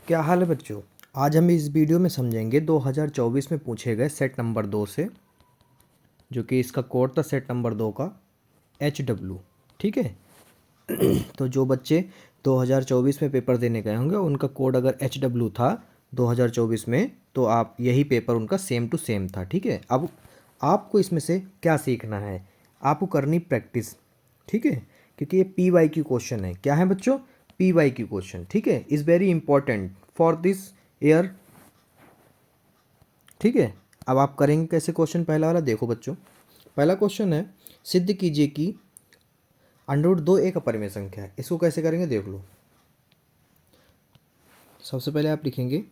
क्या हाल है बच्चों। आज हम इस वीडियो में समझेंगे 2024 में पूछे गए सेट नंबर 2 से, जो कि इसका कोड था सेट नंबर 2 का HW। ठीक है। तो जो बच्चे 2024 में पेपर देने गए होंगे उनका कोड अगर HW था 2024 में, तो आप यही पेपर उनका सेम टू सेम था। ठीक है। अब आपको इसमें से क्या सीखना है, आपको करनी प्रैक्टिस। ठीक है, क्योंकि ये PYQ क्वेश्चन है। क्या है बच्चों? PYQ question. ठीक है, is very important for this year. ठीक है। अब आप करेंगे कैसे क्वेश्चन? पहला वाला देखो बच्चों। पहला क्वेश्चन है, सिद्ध कीजिए कि √2 एक अपरिमेय संख्या है। इसको कैसे करेंगे देख लो। सबसे पहले आप लिखेंगे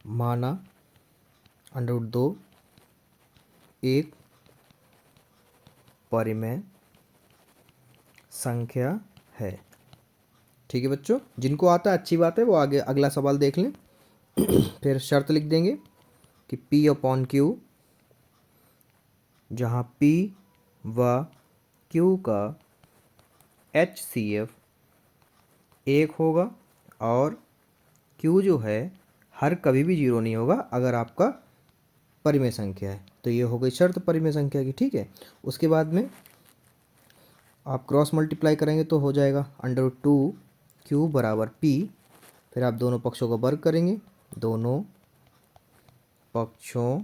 माना √2 एक परिमेय संख्या है। ठीक है बच्चों, जिनको आता है अच्छी बात है, वो आगे अगला सवाल देख लें। फिर शर्त लिख देंगे कि P/Q, जहाँ P व Q का HCF एक होगा और Q जो है हर कभी भी जीरो नहीं होगा अगर आपका परिमेय संख्या है। तो ये हो गई शर्त परिमेय संख्या की। ठीक है। उसके बाद में आप क्रॉस मल्टीप्लाई करेंगे तो हो जाएगा √2Q बराबर P। फिर आप दोनों पक्षों का वर्ग करेंगे, दोनों पक्षों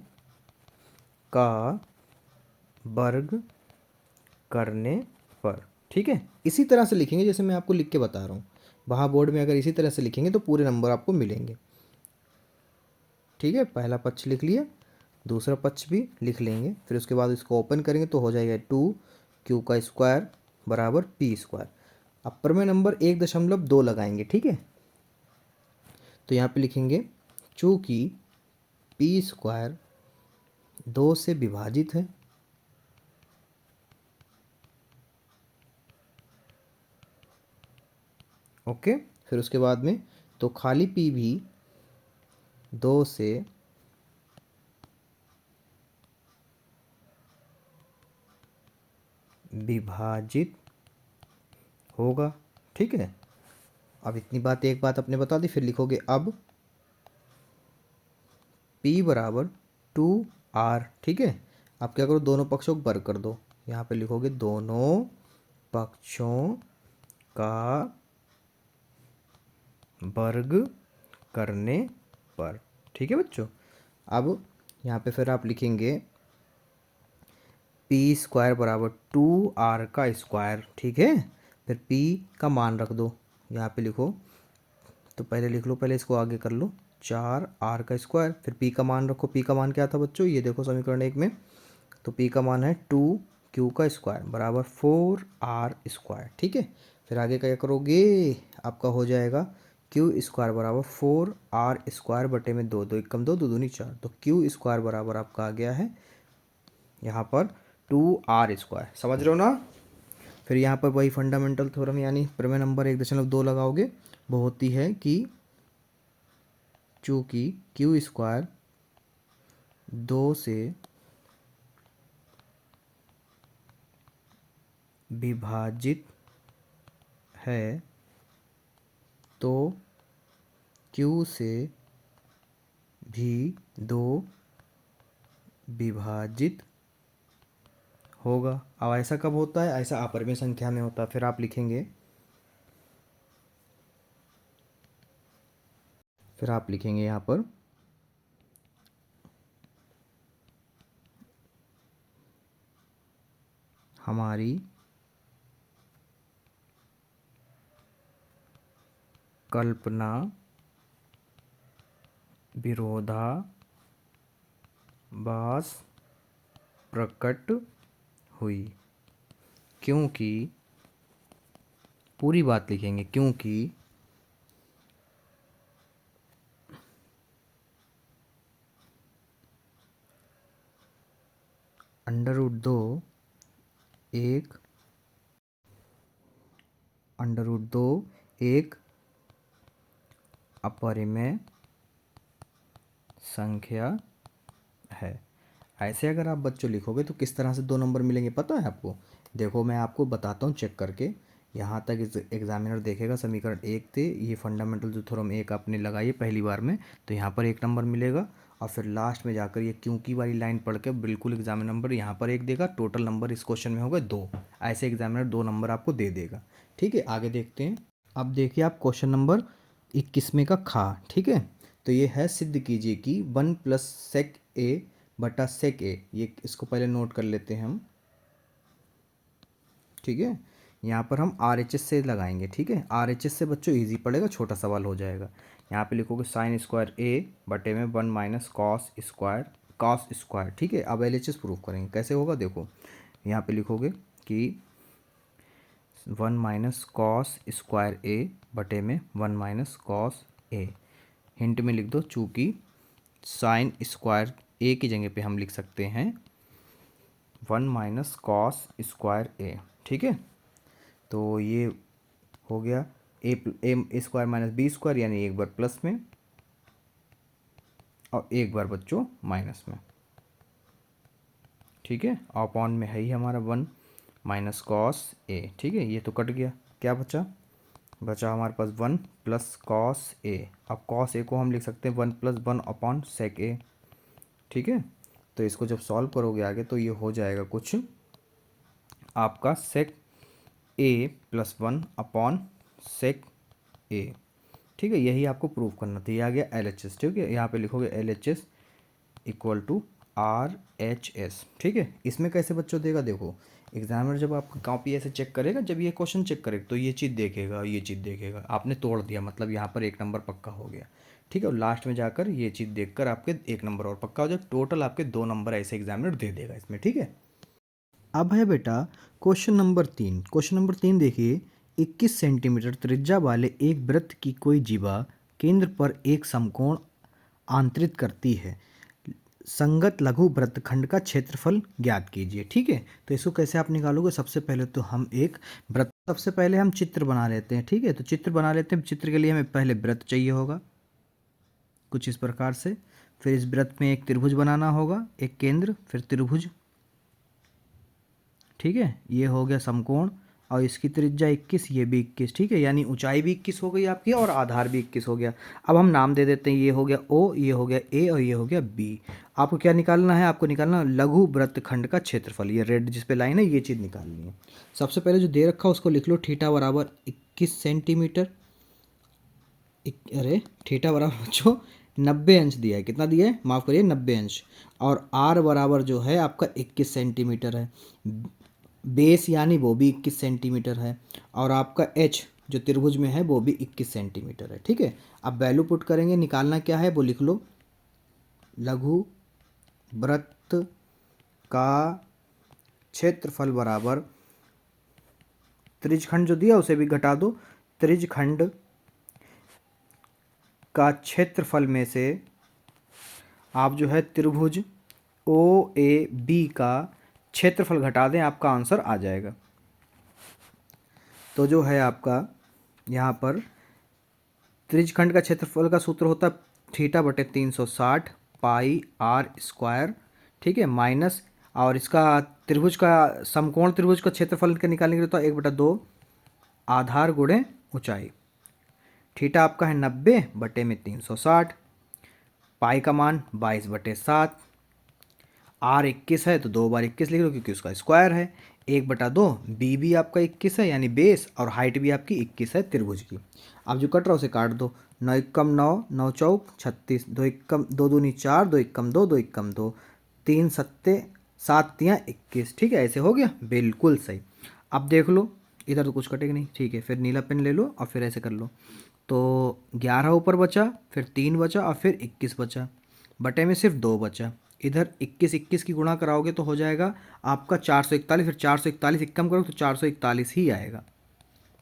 का वर्ग करने पर। ठीक है, इसी तरह से लिखेंगे जैसे मैं आपको लिख के बता रहा हूँ। वहाँ बोर्ड में अगर इसी तरह से लिखेंगे तो पूरे नंबर आपको मिलेंगे। ठीक है, पहला पक्ष लिख लिया, दूसरा पक्ष भी लिख लेंगे। फिर उसके बाद इसको ओपन करेंगे तो हो जाएगा 2Q का स्क्वायर बराबर P स्क्वायर। अपर में नंबर 1.2 लगाएंगे। ठीक है, तो यहाँ पे लिखेंगे चूँकि P स्क्वायर 2 से विभाजित है, ओके। फिर उसके बाद में तो खाली P भी 2 से विभाजित होगा। ठीक है, अब इतनी बात, एक बात आपने बता दी। फिर लिखोगे अब P बराबर 2R। ठीक है, आप क्या करो, दोनों पक्षों को वर्ग कर दो। यहाँ पे लिखोगे दोनों पक्षों का वर्ग करने पर। ठीक है बच्चों, अब यहाँ पे फिर आप लिखेंगे P स्क्वायर बराबर 2R का स्क्वायर। ठीक है, फिर P का मान रख दो, यहाँ पे लिखो। तो पहले लिख लो, पहले इसको आगे कर लो, 4R का स्क्वायर। फिर P का मान रखो। P का मान क्या था बच्चों? ये देखो समीकरण 1 में, तो P का मान है 2Q का स्क्वायर बराबर 4R स्क्वायर। ठीक है, फिर आगे क्या करोगे, आपका हो जाएगा Q स्क्वायर बराबर 4R स्क्वायर बटे में 2, 2 एकम 2, 2 दूनी 4। तो Q स्क्वायर बराबर आपका आ गया है यहाँ पर 2R स्क्वायर। समझ रहे हो ना? फिर यहाँ पर वही फंडामेंटल थ्योरम यानी प्रमेय नंबर 1.2 लगाओगे। वो होती है कि चूँकि Q स्क्वायर 2 से विभाजित है तो Q से भी 2 विभाजित होगा। अब ऐसा कब होता है? ऐसा अपरिमेय संख्या में होता है। फिर आप लिखेंगे, फिर आप लिखेंगे यहाँ पर हमारी कल्पना विरोधाभास प्रकट हुई, क्योंकि पूरी बात लिखेंगे, क्योंकि √2 एक अपरिमेय संख्या है। ऐसे अगर आप बच्चों लिखोगे तो किस तरह से 2 नंबर मिलेंगे पता है आपको? देखो मैं आपको बताता हूँ चेक करके। यहाँ तक एग्जामिनर देखेगा समीकरण 1 थे, ये फंडामेंटल जो थ्योरम 1 आपने लगाई है पहली बार में, तो यहाँ पर 1 नंबर मिलेगा। और फिर लास्ट में जाकर ये क्योंकि वाली लाइन पढ़ के बिल्कुल एग्जामिनर नंबर यहाँ पर 1 देगा, टोटल नंबर इस क्वेश्चन में होगा 2। ऐसे एग्जामिनर 2 नंबर आपको दे देगा। ठीक है, आगे देखते हैं। अब देखिए आप क्वेश्चन नंबर 21 का खा। ठीक है, तो ये है सिद्ध कीजिए कि 1 + sec a बटा sec a, ये इसको पहले नोट कर लेते हैं हम। ठीक है, यहाँ पर हम RHS से लगाएंगे। ठीक है, RHS से बच्चों इजी पड़ेगा, छोटा सवाल हो जाएगा। यहाँ पे लिखोगे sin स्क्वायर a बटे में 1 - cos स्क्वायर। ठीक है, अब LHS प्रूफ करेंगे, कैसे होगा देखो। यहाँ पे लिखोगे कि 1 - cos स्क्वायर a बटे में 1 - cos a। हिंट में लिख दो, चूँकि साइन स्क्वायर a की जगह पे हम लिख सकते हैं 1 - cos स्क्वायर a। ठीक है, तो ये हो गया a square minus B square, यानी एक बार प्लस में और एक बार बच्चों माइनस में। ठीक है, अपॉन में है ही हमारा 1 - cos a। ठीक है, ये तो कट गया, क्या बचा हमारे पास 1 + cos a। अब cos a को हम लिख सकते हैं 1 + 1 अपॉन sec a। ठीक है, तो इसको जब सॉल्व करोगे आगे तो ये हो जाएगा कुछ आपका sec a + 1 upon sec a। ठीक है, यही आपको प्रूव करना था। ये आ गया LHS। ठीक है, यहाँ पे लिखोगे LHS = RHS। ठीक है, इसमें कैसे बच्चों देगा देखो, एग्जामिनर जब आपका कॉपी ऐसे चेक करेगा, जब ये क्वेश्चन चेक करेगा तो ये चीज़ देखेगा, ये चीज़ देखेगा, आपने तोड़ दिया मतलब यहाँ पर 1 नंबर पक्का हो गया। ठीक है, और लास्ट में जाकर ये चीज़ देखकर आपके 1 नंबर और पक्का हो जाए, टोटल आपके 2 नंबर ऐसे एग्जामिनर दे देगा इसमें। ठीक है, अब है बेटा क्वेश्चन नंबर 3। क्वेश्चन नंबर 3 देखिए, 21 सेंटीमीटर त्रिज्या वाले एक वृत्त की कोई जीवा केंद्र पर एक समकोण आंतरित करती है, संगत लघु वृत्तखंड का क्षेत्रफल ज्ञात कीजिए। ठीक है, तो इसको कैसे आप निकालोगे, सबसे पहले तो हम एक वृत्त, सबसे पहले हम चित्र बना लेते हैं। ठीक है, तो चित्र बना लेते हैं। चित्र के लिए हमें पहले वृत्त चाहिए होगा कुछ इस प्रकार से, फिर इस वृत्त में एक त्रिभुज बनाना होगा, एक केंद्र, फिर त्रिभुज। ठीक है, ये हो गया समकोण, और इसकी त्रिज्या 21, ये भी 21। ठीक है, यानी ऊंचाई भी 21 हो गई आपकी और आधार भी 21 हो गया। अब हम नाम दे देते हैं, ये हो गया O, ये हो गया A और ये हो गया B। आपको क्या निकालना है, आपको निकालना लघु वृत्तखंड का क्षेत्रफल। ये रेड जिस पे लाइन है ये चीज़ निकालनी है। सबसे पहले जो दे रखा है उसको लिख लो, थीटा बराबर 21 सेंटीमीटर, अरे थीटा बराबर बच्चों 90 अंश दिया है। कितना दिया है, माफ़ करिए 90 अंश। और R बराबर जो है आपका 21 सेंटीमीटर है। बेस यानी वो भी 21 सेंटीमीटर है, और आपका H जो त्रिभुज में है वो भी 21 सेंटीमीटर है। ठीक है, अब वैल्यू पुट करेंगे, निकालना क्या है वो लिख लो, लघु वृत्त का क्षेत्रफल बराबर त्रिज्यखंड जो दिया उसे भी घटा दो, त्रिज्यखंड का क्षेत्रफल में से आप जो है त्रिभुज OAB का क्षेत्रफल घटा दें, आपका आंसर आ जाएगा। तो जो है आपका यहाँ पर त्रिज्यखंड का क्षेत्रफल का सूत्र होता है θ/360 पाई r स्क्वायर। ठीक है, माइनस, और इसका त्रिभुज का समकोण त्रिभुज का क्षेत्रफल के निकालने के लिए तो 1/2 आधार गुणे ऊंचाई। थीटा आपका है 90/360, पाई का मान 22/7, R 21 है तो 2 बार 21 लिख लो क्योंकि उसका स्क्वायर है। 1/2, बी भी आपका 21 है यानी बेस, और हाइट भी आपकी 21 है त्रिभुज की। अब जो कट रहा है उसे काट दो, 9 एकम 9, 9 चौक 36, 2 एकम 2 दूनी 4, 2 एकम 2, 2 एकम 2, 3 सत्ते 7 तियाँ 21। ठीक है, ऐसे हो गया बिल्कुल सही। अब देख लो, इधर तो कुछ कटेगा नहीं। ठीक है, फिर नीला पेन ले लो और फिर ऐसे कर लो, तो 11 ऊपर बचा, फिर 3 बचा और फिर 21 बचा, बटे में सिर्फ 2 बचा। इधर 21 की गुणा कराओगे तो हो जाएगा आपका 441, फिर 441 कम करो तो 441 ही आएगा,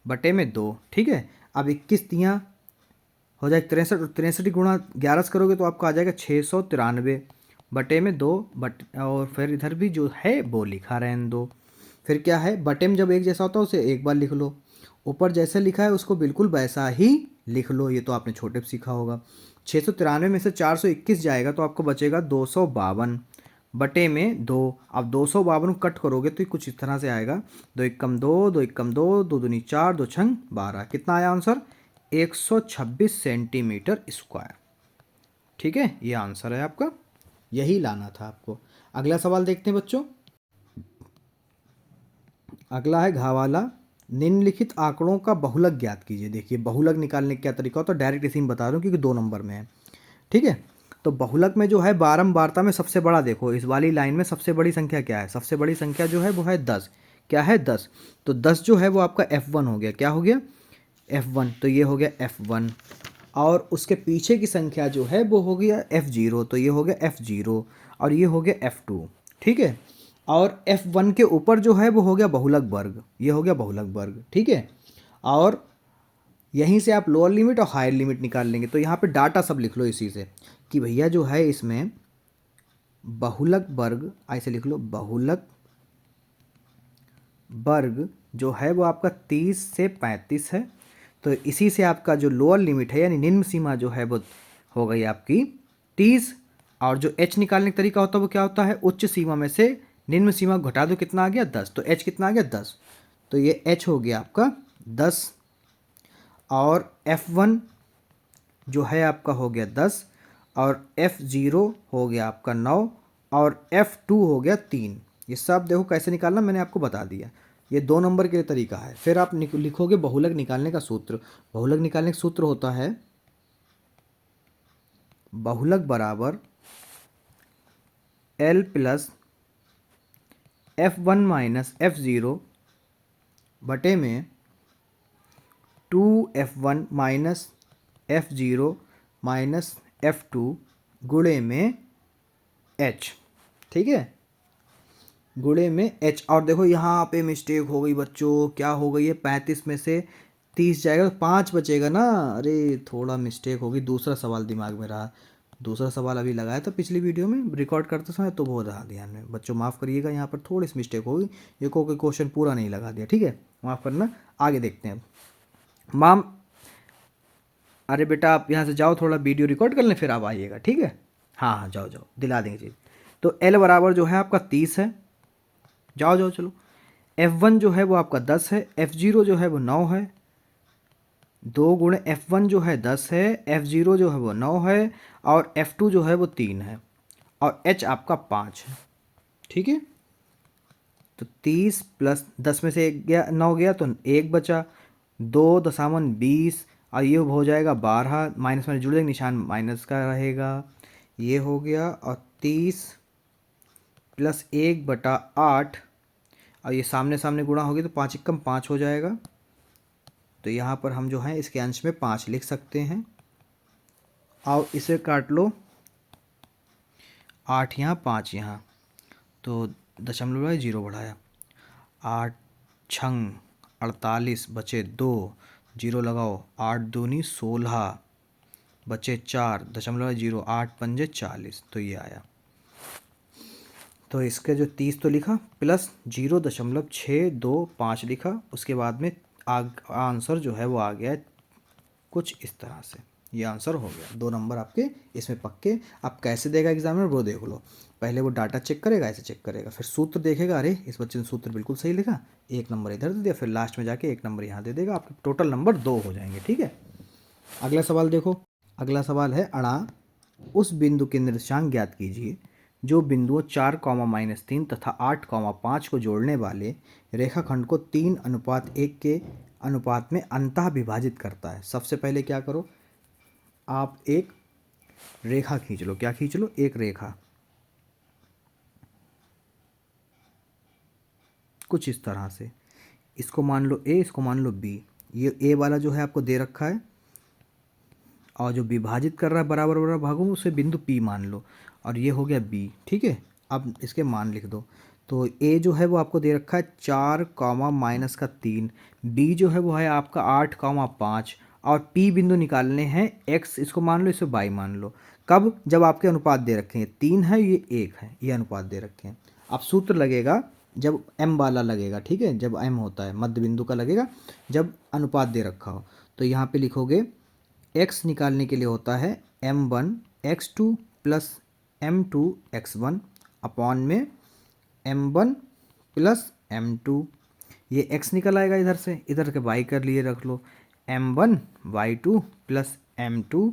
बटे में 2। ठीक है, अब 21 तियाँ हो जाए 63, और 63 की गुणा 11 से करोगे तो आपका आ जाएगा 693, बटे में 2, और फिर इधर भी जो है वो लिखा रहने दो। फिर क्या है, बटे में जब एक जैसा होता है उसे एक बार लिख लो, ऊपर जैसे लिखा है उसको बिल्कुल वैसा ही लिख लो। ये तो आपने छोटे पे सीखा होगा। 693 में से 421 जाएगा तो आपको बचेगा 252, बटे में 2। अब 252 कट करोगे तो ये कुछ इस तरह से आएगा, 2 एकम 2, 2 एकम 2, 2 दूनी 4, 2 छंग 12। कितना आया आंसर? 126 centimetre square. ठीक है, ये आंसर है आपका, यही लाना था आपको। अगला सवाल देखते हैं बच्चों। अगला है घा वाला, निम्नलिखित आंकड़ों का बहुलक ज्ञात कीजिए। देखिए बहुलक निकालने का क्या तरीका होता है, डायरेक्ट इसी में बता रहा हूँ क्योंकि 2 नंबर में है। ठीक है, तो बहुलक में जो है बारंबारता में सबसे बड़ा, देखो इस वाली लाइन में सबसे बड़ी संख्या क्या है? सबसे बड़ी संख्या जो है वो है 10। क्या है? 10। तो 10 जो है वो आपका F1 हो गया। क्या हो गया? F1। तो ये हो गया F1। और उसके पीछे की संख्या जो है वो हो गया F0। तो ये हो गया F0 और ये हो गया F2। ठीक है, और F1 के ऊपर जो है वो हो गया बहुलक वर्ग। ये हो गया बहुलक वर्ग। ठीक है, और यहीं से आप लोअर लिमिट और हायर लिमिट निकाल लेंगे। तो यहाँ पे डाटा सब लिख लो इसी से कि भैया जो है इसमें बहुलक वर्ग, ऐसे लिख लो, बहुलक वर्ग जो है वो आपका 30 से 35 है। तो इसी से आपका जो लोअर लिमिट है यानी निम्न सीमा जो है वो हो गई आपकी 30। और जो h निकालने का तरीका होता है वो क्या होता है? उच्च सीमा में से निम्न सीमा घटा दो, कितना आ गया? 10। तो h कितना आ गया? 10। तो ये h हो गया आपका 10। और F1 जो है आपका हो गया 10 और F0 हो गया आपका 9 और F2 हो गया 3। ये सब देखो कैसे निकालना मैंने आपको बता दिया। ये 2 नंबर के लिए तरीका है। फिर आप लिखोगे बहुलक निकालने का सूत्र। बहुलक निकालने का सूत्र होता है बहुलक बराबर L plus F1 minus F0 बटे में 2F1 minus F0 minus F2 गुणे में H। ठीक है, गुणे में H। और देखो यहाँ पे मिस्टेक हो गई बच्चों, क्या हो गई है? 35 में से 30 जाएगा तो 5 बचेगा ना। अरे थोड़ा मिस्टेक होगी, दूसरा सवाल दिमाग में रहा। दूसरा सवाल अभी लगाया था पिछली वीडियो में रिकॉर्ड करते समय, तो वो रहा ध्यान में। बच्चों माफ़ करिएगा, यहाँ पर थोड़ी सी मिस्टेक होगी, ये कोई क्वेश्चन पूरा नहीं लगा दिया। ठीक है, माफ़ करना। आगे देखते हैं माम। अरे बेटा आप यहाँ से जाओ, थोड़ा वीडियो रिकॉर्ड कर लें फिर आप आइएगा। ठीक है, हाँ हाँ जाओ जाओ, दिला देंगे चीज़। तो L बराबर जो है आपका 30 है। जाओ जाओ चलो। F1 जो है वो आपका 10 है, F0 जो है वो 9 है। 2 गुणे F1 जो है 10 है, F0 जो है वो 9 है और F2 जो है वो 3 है और H आपका 5 है। ठीक है, तो 30 प्लस 10 में से 1 गया, 9 गया तो 1 बचा, 2.20 और ये हो जाएगा 12। माइनस में जुड़ जाएगा, निशान माइनस का रहेगा। ये हो गया और 30 प्लस 1/8 और ये सामने सामने गुणा होगी तो 5 एकम 5 हो जाएगा। तो यहाँ पर हम जो है इसके अंश में 5 लिख सकते हैं। और इसे काट लो, 8 यहाँ 5 यहाँ, तो दशमलव 0 बढ़ाया, 8 छंग 48 बचे 2, 0 लगाओ, 8 दूनी 16 बचे 4, दशमलव 0, 8 पंजे 40। तो ये आया। तो इसके जो 30 तो लिखा प्लस 0.625 लिखा, उसके बाद में आंसर जो है वो आ गया कुछ इस तरह से। ये आंसर हो गया। 2 नंबर आपके इसमें पक्के। आप कैसे देगा एग्जामिनर वो देख लो। पहले वो डाटा चेक करेगा, ऐसे चेक करेगा, फिर सूत्र देखेगा, अरे इस बच्चे ने सूत्र बिल्कुल सही लिखा, 1 नंबर इधर दे दिया, फिर लास्ट में जाके 1 नंबर यहाँ दे देगा। आपके टोटल नंबर 2 हो जाएंगे। ठीक है, अगला सवाल देखो। अगला सवाल है अणा उस बिंदु के निर्देशांक ज्ञात कीजिए जो बिंदुओं 4, -3 तथा 8, 5 को जोड़ने वाले रेखाखंड को 3:1 के अनुपात में अंतः विभाजित करता है। सबसे पहले क्या करो, आप एक रेखा खींच लो। क्या खींच लो? एक रेखा, कुछ इस तरह से। इसको मान लो ए, इसको मान लो बी। ये ए वाला जो है आपको दे रखा है और जो विभाजित कर रहा है बराबर बराबर भागों में उसे बिंदु पी मान लो, और ये हो गया बी। ठीक है, अब इसके मान लिख दो। तो ए जो है वो आपको दे रखा है 4, -3। बी जो है वो है आपका 8, 5 और पी बिंदु निकालने हैं एक्स, इसको मान लो, इसे वाई मान लो। कब? जब आपके अनुपात दे रखे हैं, 3 है ये 1 है, ये अनुपात दे रखे हैं। अब सूत्र लगेगा जब एम वाला लगेगा। ठीक है, जब एम होता है मध्य बिंदु का लगेगा, जब अनुपात दे रखा हो। तो यहाँ पे लिखोगे x निकालने के लिए होता है m1 x2 plus m2 x1 upon में m1 प्लस m2, ये x निकल आएगा इधर से, इधर के y कर लिए रख लो, m1 y2 plus m2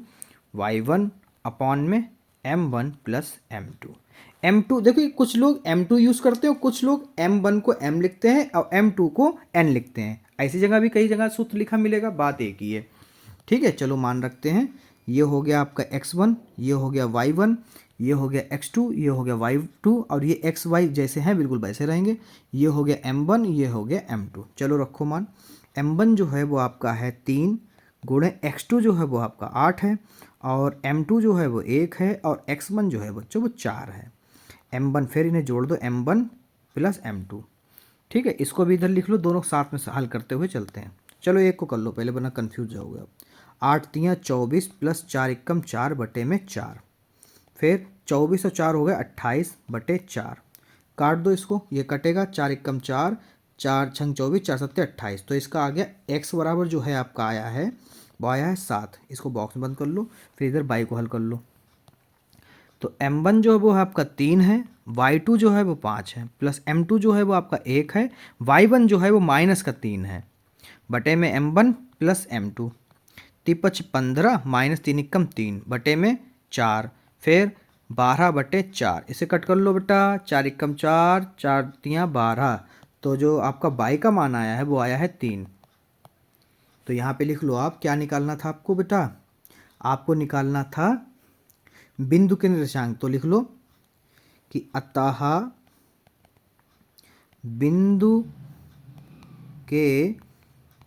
y1 upon में m1 प्लस m2। देखिए कुछ लोग m2 यूज़ करते हैं और कुछ लोग m1 को m लिखते हैं और m2 को n लिखते हैं। ऐसी जगह भी कई जगह सूत्र लिखा मिलेगा, बात एक ही है। ठीक है, चलो मान रखते हैं, ये हो गया आपका x1, ये हो गया y1, ये हो गया x2, ये हो गया y2 और ये xy जैसे हैं बिल्कुल वैसे रहेंगे। ये हो गया m1, ये हो गया m2। चलो रखो मान, m1 जो है वो आपका है 3 गुणे x2 जो है वो आपका 8 है और m2 जो है वो 1 है और x1 जो है बच्चों वो 4 है। m1 फिर इन्हें जोड़ दो, m1 प्लस m2। ठीक है, इसको भी इधर लिख लो, दोनों साथ में हल करते हुए चलते हैं। चलो एक को कर लो पहले वरना कन्फ्यूज जाओगे आप। 8 तियाँ 24 प्लस 4 एकम 4 बटे में 4, फिर 24 और 4 हो गए 28 बटे 4। काट दो इसको, ये कटेगा, 4 एकम 4, 4 छंग 24, 4 सत्ते 28। तो इसका आ गया x बराबर जो है आपका आया है वो आया है 7। इसको बॉक्स में बंद कर लो, फिर इधर y को हल कर लो। तो m1 जो है वो आपका 3 है, y2 जो है वो 5 है, प्लस m2 जो है वो आपका 1 है, y1 जो है वो माइनस का 3 है, बटे में m1 प्लस m2। 3 15 माइनस 3 एकम 3 बटे में 4, फिर 12 बटे 4। इसे कट कर लो बेटा, 4 एकम 4, 4 तियाँ 12। तो जो आपका y का मान आया है वो आया है 3। तो यहाँ पे लिख लो आप, क्या निकालना था आपको बेटा, आपको निकालना था बिंदु के निर्देशांक। तो लिख लो कि अतः बिंदु के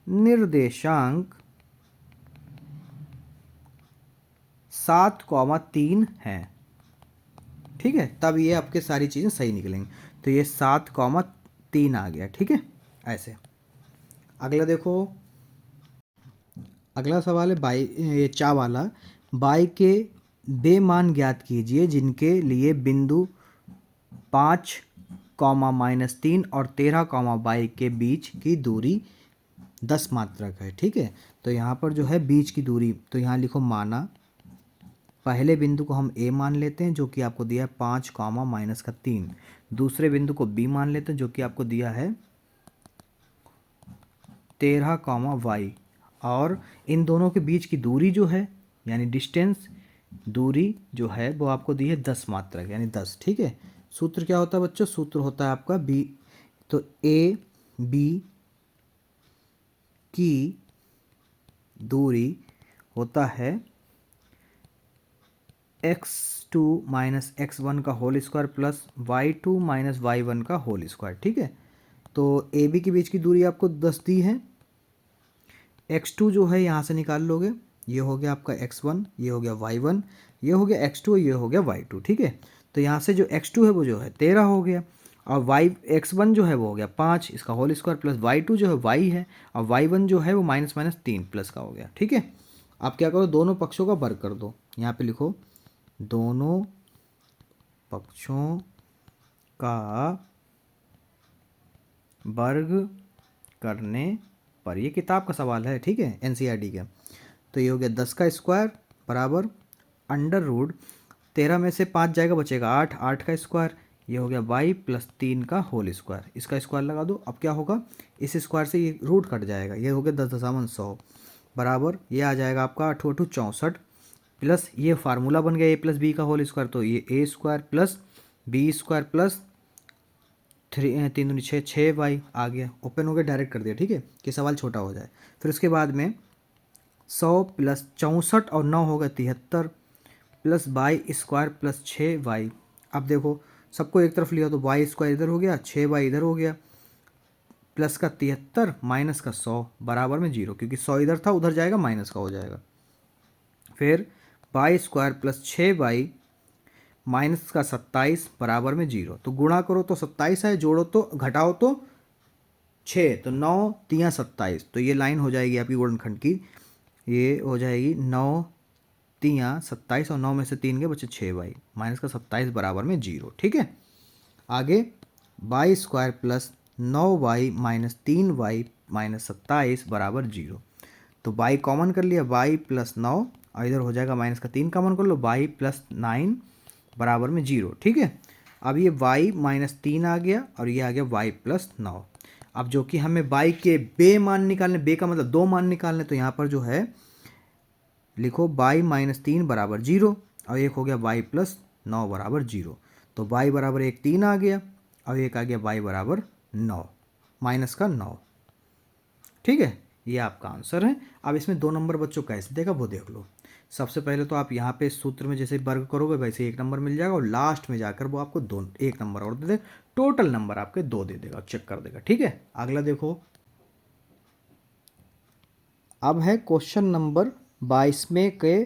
निर्देशांक 7,3 हैं। ठीक है, तब ये आपके सारी चीज़ें सही निकलेंगी। तो ये 7,3 आ गया। ठीक है, ऐसे। अगला देखो, अगला सवाल है बाई, ये चा वाला, बाई के वे मान ज्ञात कीजिए जिनके लिए बिंदु 5, -3 और 13, बाई के बीच की दूरी 10 मात्रक है। ठीक है, तो यहाँ पर जो है बीच की दूरी, तो यहाँ लिखो माना, पहले बिंदु को हम a मान लेते हैं जो कि आपको दिया है 5, -3। दूसरे बिंदु को b मान लेते हैं जो कि आपको दिया है 13, y, और इन दोनों के बीच की दूरी जो है यानी डिस्टेंस, दूरी जो है वो आपको दी है 10 मात्रक यानी 10। ठीक है, सूत्र क्या होता है बच्चों, सूत्र होता है आपका b, तो a b की दूरी होता है x2 माइनस x1 का whole square plus y2 minus y1 का होल स्क्वायर। ठीक है, तो ए बी के बीच की दूरी आपको 10 दी है। x2 जो है यहाँ से निकाल लोगे, ये हो गया आपका x1, ये हो गया y1, ये हो गया x2, ये हो गया y2। ठीक है, तो यहाँ से जो x2 है वो जो है 13 हो गया और x1 जो है वो हो गया 5, इसका होल स्क्वायर प्लस y2 जो है y है और y1 जो है वो -3 प्लस का हो गया। ठीक है, आप क्या करो, दोनों पक्षों का वर्ग कर दो। यहाँ पे लिखो दोनों पक्षों का वर्ग करने पर, ये किताब का सवाल है। ठीक है, एनसीईआरटी का। तो ये हो गया 10 का स्क्वायर बराबर अंडर रूट 13 में से 5 जाएगा बचेगा 8, 8 का स्क्वायर, ये हो गया y प्लस 3 का होल स्क्वायर। इसका स्क्वायर लगा दो, अब क्या होगा, इस स्क्वायर से ये रूट कट जाएगा, ये हो गया 10,100 बराबर, ये आ जाएगा आपका 8 8 64 प्लस ये फार्मूला बन गया a प्लस बी का होल स्क्वायर, तो ये a square plus B square plus 3 दूनी 6, 6y आ गया, ओपन हो गया, डायरेक्ट कर दिया। ठीक है, कि सवाल छोटा हो जाए। फिर उसके बाद में 100 प्लस 64 और 9 हो गया 73 plus by square plus 6y। अब देखो सबको एक तरफ लिया तो y स्क्वायर इधर हो गया, 6y इधर हो गया, प्लस का 73 माइनस का 100 बराबर में 0, क्योंकि 100 इधर था उधर जाएगा माइनस का हो जाएगा। फिर y square plus 6y minus का 27 बराबर में 0। तो गुणा करो तो 27 है, जोड़ो तो घटाओ तो 6, तो 9 तियाँ 27। तो ये लाइन हो जाएगी आपकी गुणनखंड की, ये हो जाएगी 9 तियाँ 27 और 9 में से 3 के बचे 6y माइनस का 27 बराबर में 0। ठीक है, आगे y square plus 9y minus 3y minus 27 बराबर 0। तो y कॉमन कर लिया, y प्लस 9 और इधर हो जाएगा माइनस का 3 कॉमन कर लो, y प्लस 9 बराबर में 0। ठीक है, अब ये y माइनस 3 आ गया और ये आ गया y प्लस 9। अब जो कि हमें y के बे मान निकालने, बे का मतलब 2 मान निकालने, तो यहाँ पर जो है लिखो y माइनस 3 बराबर 0 और एक हो गया y प्लस 9 बराबर 0। तो y बराबर 1 3 आ गया और एक आ गया y बराबर 9, माइनस का 9। ठीक है, ये आपका आंसर है। अब इसमें 2 नंबर बच्चों कैसे देगा वो देख लो। सबसे पहले तो आप यहाँ पे सूत्र में जैसे वर्ग करोगे वैसे 1 नंबर मिल जाएगा और लास्ट में जाकर वो आपको 1 नंबर और दे दे, टोटल नंबर आपके 2 दे देगा, चेक कर देगा। ठीक है, अगला देखो। अब है क्वेश्चन नंबर 22 में के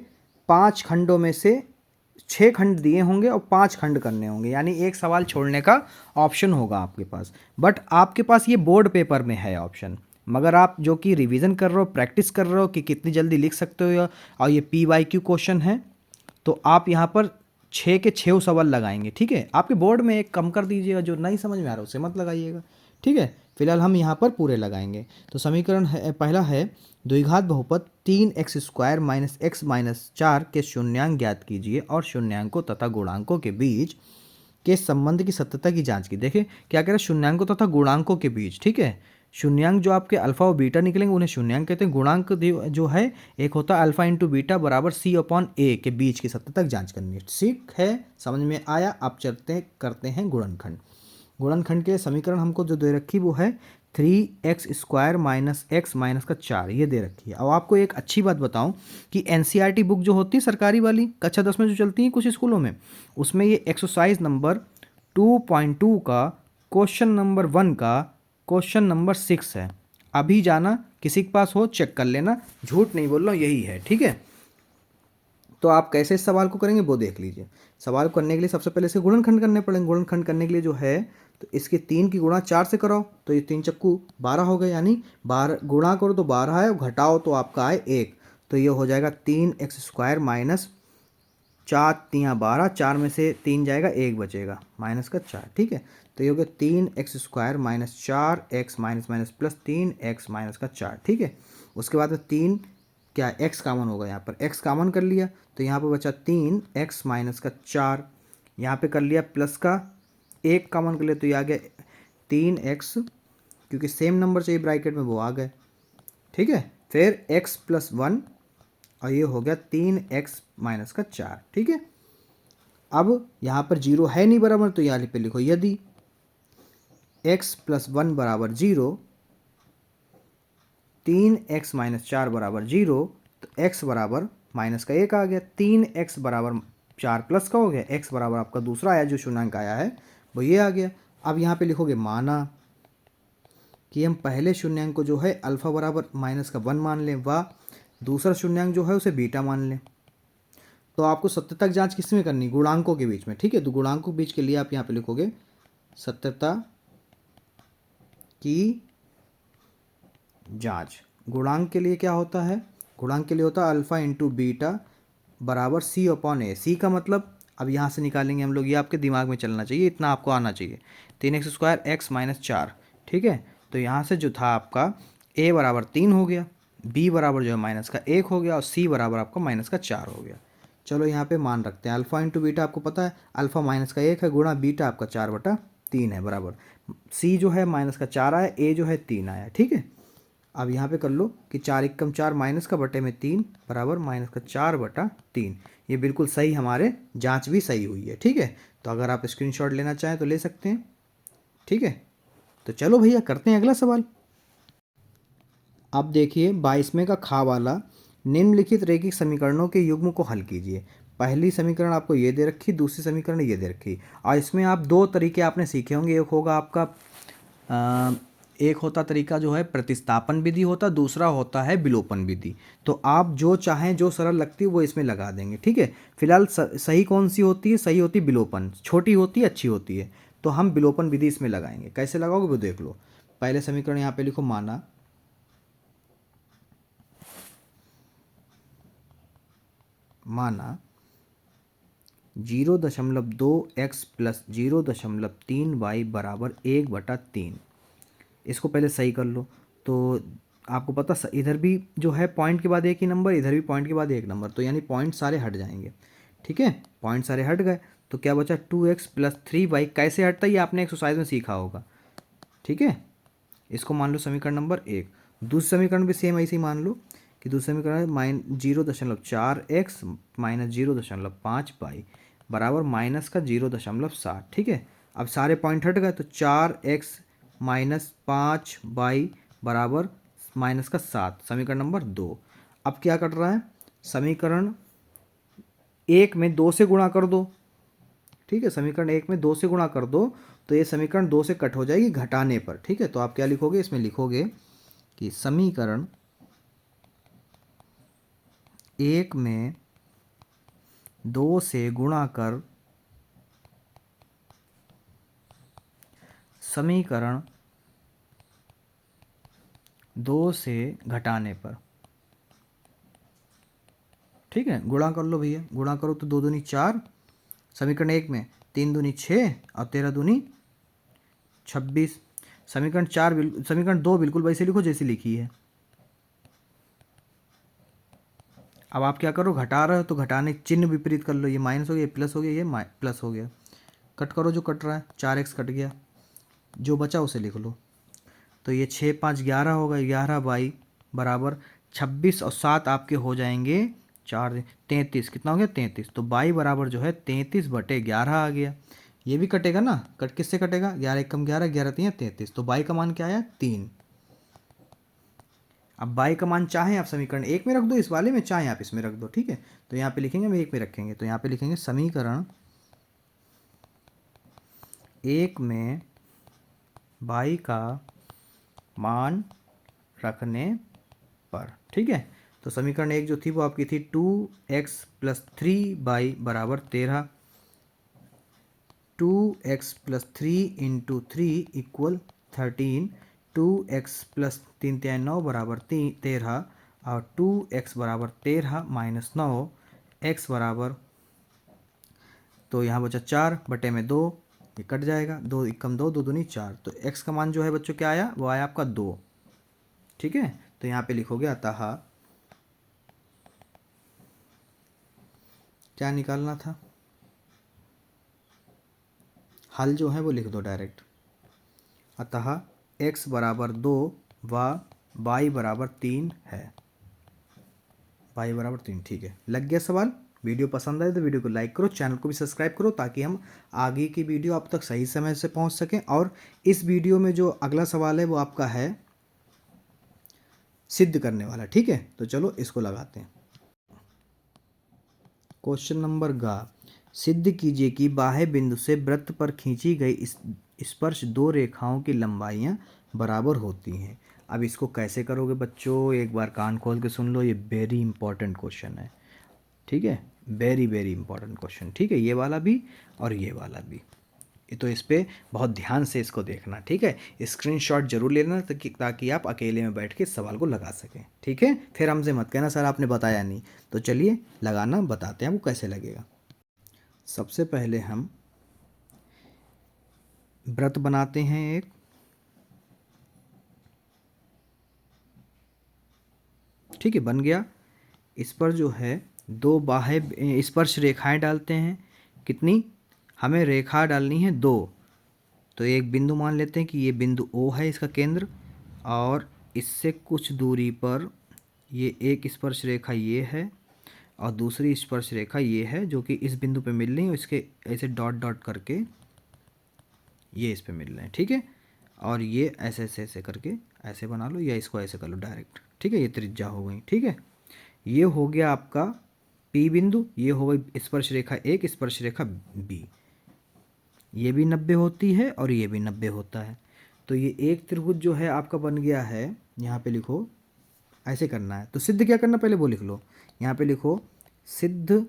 5 खंडों में से 6 खंड दिए होंगे और 5 खंड करने होंगे, यानी एक सवाल छोड़ने का ऑप्शन होगा आपके पास। बट आपके पास ये बोर्ड पेपर में है ऑप्शन, मगर आप जो कि रिवीजन कर रहे हो, प्रैक्टिस कर रहे हो कि कितनी जल्दी लिख सकते हो, और ये PYQ क्वेश्चन है, तो आप यहाँ पर 6 के 6 सवाल लगाएंगे। ठीक है, आपके बोर्ड में एक कम कर दीजिएगा, जो नहीं समझ में आ रहा उसे मत लगाइएगा। ठीक है, फिलहाल हम यहाँ पर पूरे लगाएंगे। तो समीकरण है, पहला है द्विघात बहुपद 3x² माइनस x माइनस 4 के शून्यांक ज्ञात कीजिए और शून्यांकों तथा गुणांकों के बीच के संबंध की सत्यता की जांच की। देखिए क्या कह रहे हैं, शून्यांकों तथा गुणांकों के बीच। ठीक है, शून्यांक जो आपके अल्फा और बीटा निकलेंगे उन्हें शून्यांक कहते हैं। गुणांक जो है एक होता है अल्फा इंटू बीटा बराबर C/A के बीच की सत्यता की जांच करनी है। ठीक है, समझ में आया। अब चलते करते हैं गुणनखंड। गुणनखंड के समीकरण हमको जो दे रखी वो है 3x² माइनस x माइनस का 4, ये दे रखी है। अब आपको एक अच्छी बात बताऊं कि NCERT बुक जो होती है सरकारी वाली, कक्षा 10 में जो चलती है कुछ स्कूलों में, उसमें ये एक्सरसाइज नंबर 2.2 का क्वेश्चन नंबर 1 का क्वेश्चन नंबर 6 है। अभी जाना, किसी के पास हो चेक कर लेना, झूठ नहीं बोल रहा हूँ, यही है। ठीक है, तो आप कैसे इस सवाल को करेंगे वो देख लीजिए। सवाल करने के लिए सबसे पहले इसके गुणनखंड करने पड़ेंगे। गुणनखंड करने के लिए जो है तो इसके 3 की गुणा 4 से कराओ, तो ये 3 चक्कू 12 हो गए, यानी 12 गुणा करो तो 12 है, घटाओ तो आपका आए 1, तो ये हो जाएगा 3x² माइनस 4 3 12, 4 में से 3 जाएगा 1 बचेगा माइनस का 4। ठीक है, तो ये हो गया 3x² minus 4x minus minus plus 3x minus का 4। ठीक है, उसके बाद 3 क्या x कॉमन होगा, यहाँ पर x कॉमन कर लिया तो यहाँ पर बचा 3x माइनस का 4, यहाँ पे कर लिया प्लस का 1 कॉमन कर लिया तो ये आ गया 3x, क्योंकि सेम नंबर चाहिए ब्रैकेट में वो आ गए। ठीक है, फिर x प्लस 1 और ये हो गया 3x माइनस का 4। ठीक है, अब यहाँ पर 0 है नहीं बराबर, तो यहाँ पे लिखो यदि x प्लस 1 बराबर 0, 3x माइनस 4 बराबर 0, तो x बराबर माइनस का 1 आ गया, 3x बराबर 4 प्लस का हो गया, x बराबर आपका दूसरा आया जो शून्यांक आया है वो ये आ गया। अब यहाँ पे लिखोगे माना कि हम पहले शून्यांक को जो है अल्फा बराबर माइनस का 1 मान लें, व दूसरा शून्यांक जो है उसे बीटा मान लें। तो आपको सत्यता की जांच किस में करनी, गुणांकों के बीच में। ठीक है, तो गुणांकों के बीच के लिए आप यहाँ पे लिखोगे सत्यता की जांच। गुणांक के लिए क्या होता है, गुणांक के लिए होता है अल्फा इंटू बीटा बराबर C/A। C का मतलब अब यहाँ से निकालेंगे हम लोग, ये आपके दिमाग में चलना चाहिए, इतना आपको आना चाहिए। 3x² x minus 4। ठीक है, तो यहाँ से जो था आपका a बराबर 3 हो गया, b बराबर जो है माइनस का 1 हो गया और c बराबर आपका माइनस का 4 हो गया। चलो यहाँ पे मान रखते हैं अल्फा इंटू बीटा, आपको पता है अल्फा माइनस का 1 है गुणा बीटा आपका 4/3 है, बराबर c जो है माइनस का 4 आया, a जो है 3 आया। ठीक है, अब यहाँ पे कर लो कि 4 एकम 4 माइनस का बटे में 3 बराबर माइनस का 4/3। ये बिल्कुल सही, हमारे जांच भी सही हुई है। ठीक है, तो अगर आप स्क्रीनशॉट लेना चाहें तो ले सकते हैं। ठीक है, तो चलो भैया करते हैं अगला सवाल। अब देखिए 22वें का खा वाला, निम्नलिखित रैखिक समीकरणों के युग्म को हल कीजिए। पहली समीकरण आपको ये दे रखी, दूसरी समीकरण ये दे रखी, और इसमें आप 2 तरीके आपने सीखे होंगे। एक होगा आपका एक होता तरीका जो है प्रतिस्थापन विधि होता, दूसरा होता है विलोपन विधि। तो आप जो चाहें, जो सरल लगती है वो इसमें लगा देंगे। ठीक है, फिलहाल सही कौन सी होती है, सही होती है विलोपन, छोटी होती है अच्छी होती है, तो हम विलोपन विधि इसमें लगाएंगे। कैसे लगाओगे वो देख लो। पहले समीकरण यहाँ पे लिखो, माना 0.2x प्लस 0.3y बराबर 1/3। इसको पहले सही कर लो। तो आपको पता इधर भी जो है पॉइंट के बाद एक ही नंबर, इधर भी पॉइंट के बाद एक नंबर, तो यानी पॉइंट सारे हट जाएंगे। ठीक है, पॉइंट सारे हट गए तो क्या बचा 2x+3y। कैसे हटता है ये आपने एक्सरसाइज में सीखा होगा, ठीक है। इसको मान लो समीकरण नंबर 1। दूसरा समीकरण भी सेम ऐसे ही मान लो कि दूसरा समीकरण है -0.4x माइनस 0.5y बराबर माइनस का 0.7, ठीक है। अब सारे पॉइंट हट गए तो 4x माइनस 5y बराबर माइनस का 7, समीकरण नंबर 2। अब क्या कर रहा है, समीकरण 1 में 2 से गुणा कर दो, ठीक है। समीकरण 1 में 2 से गुणा कर दो तो ये समीकरण 2 से कट हो जाएगी घटाने पर, ठीक है। तो आप क्या लिखोगे, इसमें लिखोगे कि समीकरण 1 में 2 से गुणा कर समीकरण 2 से घटाने पर, ठीक है। गुणा कर लो भैया, गुणा करो तो 2 दूनी 4, समीकरण 1 में 3 दूनी 6 और 13 दूनी 26। समीकरण 2 बिल्कुल वैसे लिखो जैसी लिखी है। अब आप क्या करो, घटा रहे हो तो घटाने चिन्ह विपरीत कर लो, ये माइनस हो गया, ये प्लस हो गया, ये प्लस हो गया। कट करो जो कट रहा है, 4x कट गया, जो बचा उसे लिख लो। तो ये 6 5 11 होगा, 11y बराबर 26 और 7 आपके हो जाएंगे 4 33। कितना हो गया 33। तो y बराबर जो है 33/11 आ गया। ये भी कटेगा ना, कट किससे कटेगा, 11 1 कम 11, 11 3 33। तो y का मान क्या आया 3। अब y का मान चाहे आप समीकरण 1 में रख दो, इस वाले में चाहे आप इसमें रख दो, ठीक है। तो यहाँ पे लिखेंगे, हम 1 में रखेंगे, तो यहाँ पे लिखेंगे समीकरण 1 में y का मान रखने पर, ठीक है। तो समीकरण 1 जो थी वो आपकी थी 2x+3y बराबर 13, 2x+3 इंटू 3 इक्वल 13, 2x+3 3 9 बराबर 13 और 2x बराबर 13 माइनस 9, x बराबर, तो यहाँ बचा 4/2, ये कट जाएगा, 2 एकम 2, 2 दूनी 4। तो x का मान जो है बच्चों क्या आया, वो आया आपका 2, ठीक है। तो यहाँ पे लिखोगे अतः क्या निकालना था, हल जो है वो लिख दो डायरेक्ट। अतः x बराबर 2 व y बराबर 3 है, y बराबर 3, ठीक है। लग गया सवाल। वीडियो पसंद आए तो वीडियो को लाइक करो, चैनल को भी सब्सक्राइब करो ताकि हम आगे की वीडियो आप तक सही समय से पहुंच सकें। और इस वीडियो में जो अगला सवाल है वो आपका है सिद्ध करने वाला, ठीक है। तो चलो इसको लगाते हैं। क्वेश्चन नंबर गा, सिद्ध कीजिए कि बाह्य बिंदु से वृत्त पर खींची गई स्पर्श दो रेखाओं की लंबाइयाँ बराबर होती हैं। अब इसको कैसे करोगे बच्चों, एक बार कान खोल के सुन लो, ये वेरी इंपॉर्टेंट क्वेश्चन है, ठीक है। वेरी वेरी इंपॉर्टेंट क्वेश्चन, ठीक है। ये वाला भी और ये वाला भी, तो इस पर बहुत ध्यान से इसको देखना, ठीक है। स्क्रीनशॉट जरूर लेना ताकि आप अकेले में बैठ के इस सवाल को लगा सकें, ठीक है। फिर हमसे मत कहना सर आपने बताया नहीं। तो चलिए लगाना बताते हैं आपको कैसे लगेगा। सबसे पहले हम वृत्त बनाते हैं एक, ठीक है, बन गया। इस पर जो है दो बाह्य स्पर्श रेखाएं डालते हैं। कितनी, हमें रेखा डालनी है 2। तो एक बिंदु मान लेते हैं कि ये बिंदु O है इसका केंद्र, और इससे कुछ दूरी पर ये एक स्पर्श रेखा ये है और दूसरी स्पर्श रेखा ये है जो कि इस बिंदु पे मिल रही है, इसके ऐसे डॉट डॉट करके ये इस पे मिल रहे हैं, ठीक है। और ये ऐसे ऐसे ऐसे करके ऐसे बना लो, या इसको ऐसे कर लो डायरेक्ट, ठीक है। ये त्रिज्या हो गई, ठीक है। ये हो गया आपका P बिंदु, ये हो गई स्पर्श रेखा 1, स्पर्श रेखा B। ये भी 90 होती है और ये भी 90 होता है। तो ये एक त्रिभुज जो है आपका बन गया है। यहाँ पे लिखो, ऐसे करना है तो सिद्ध क्या करना, पहले वो लिख लो। यहाँ पे लिखो सिद्ध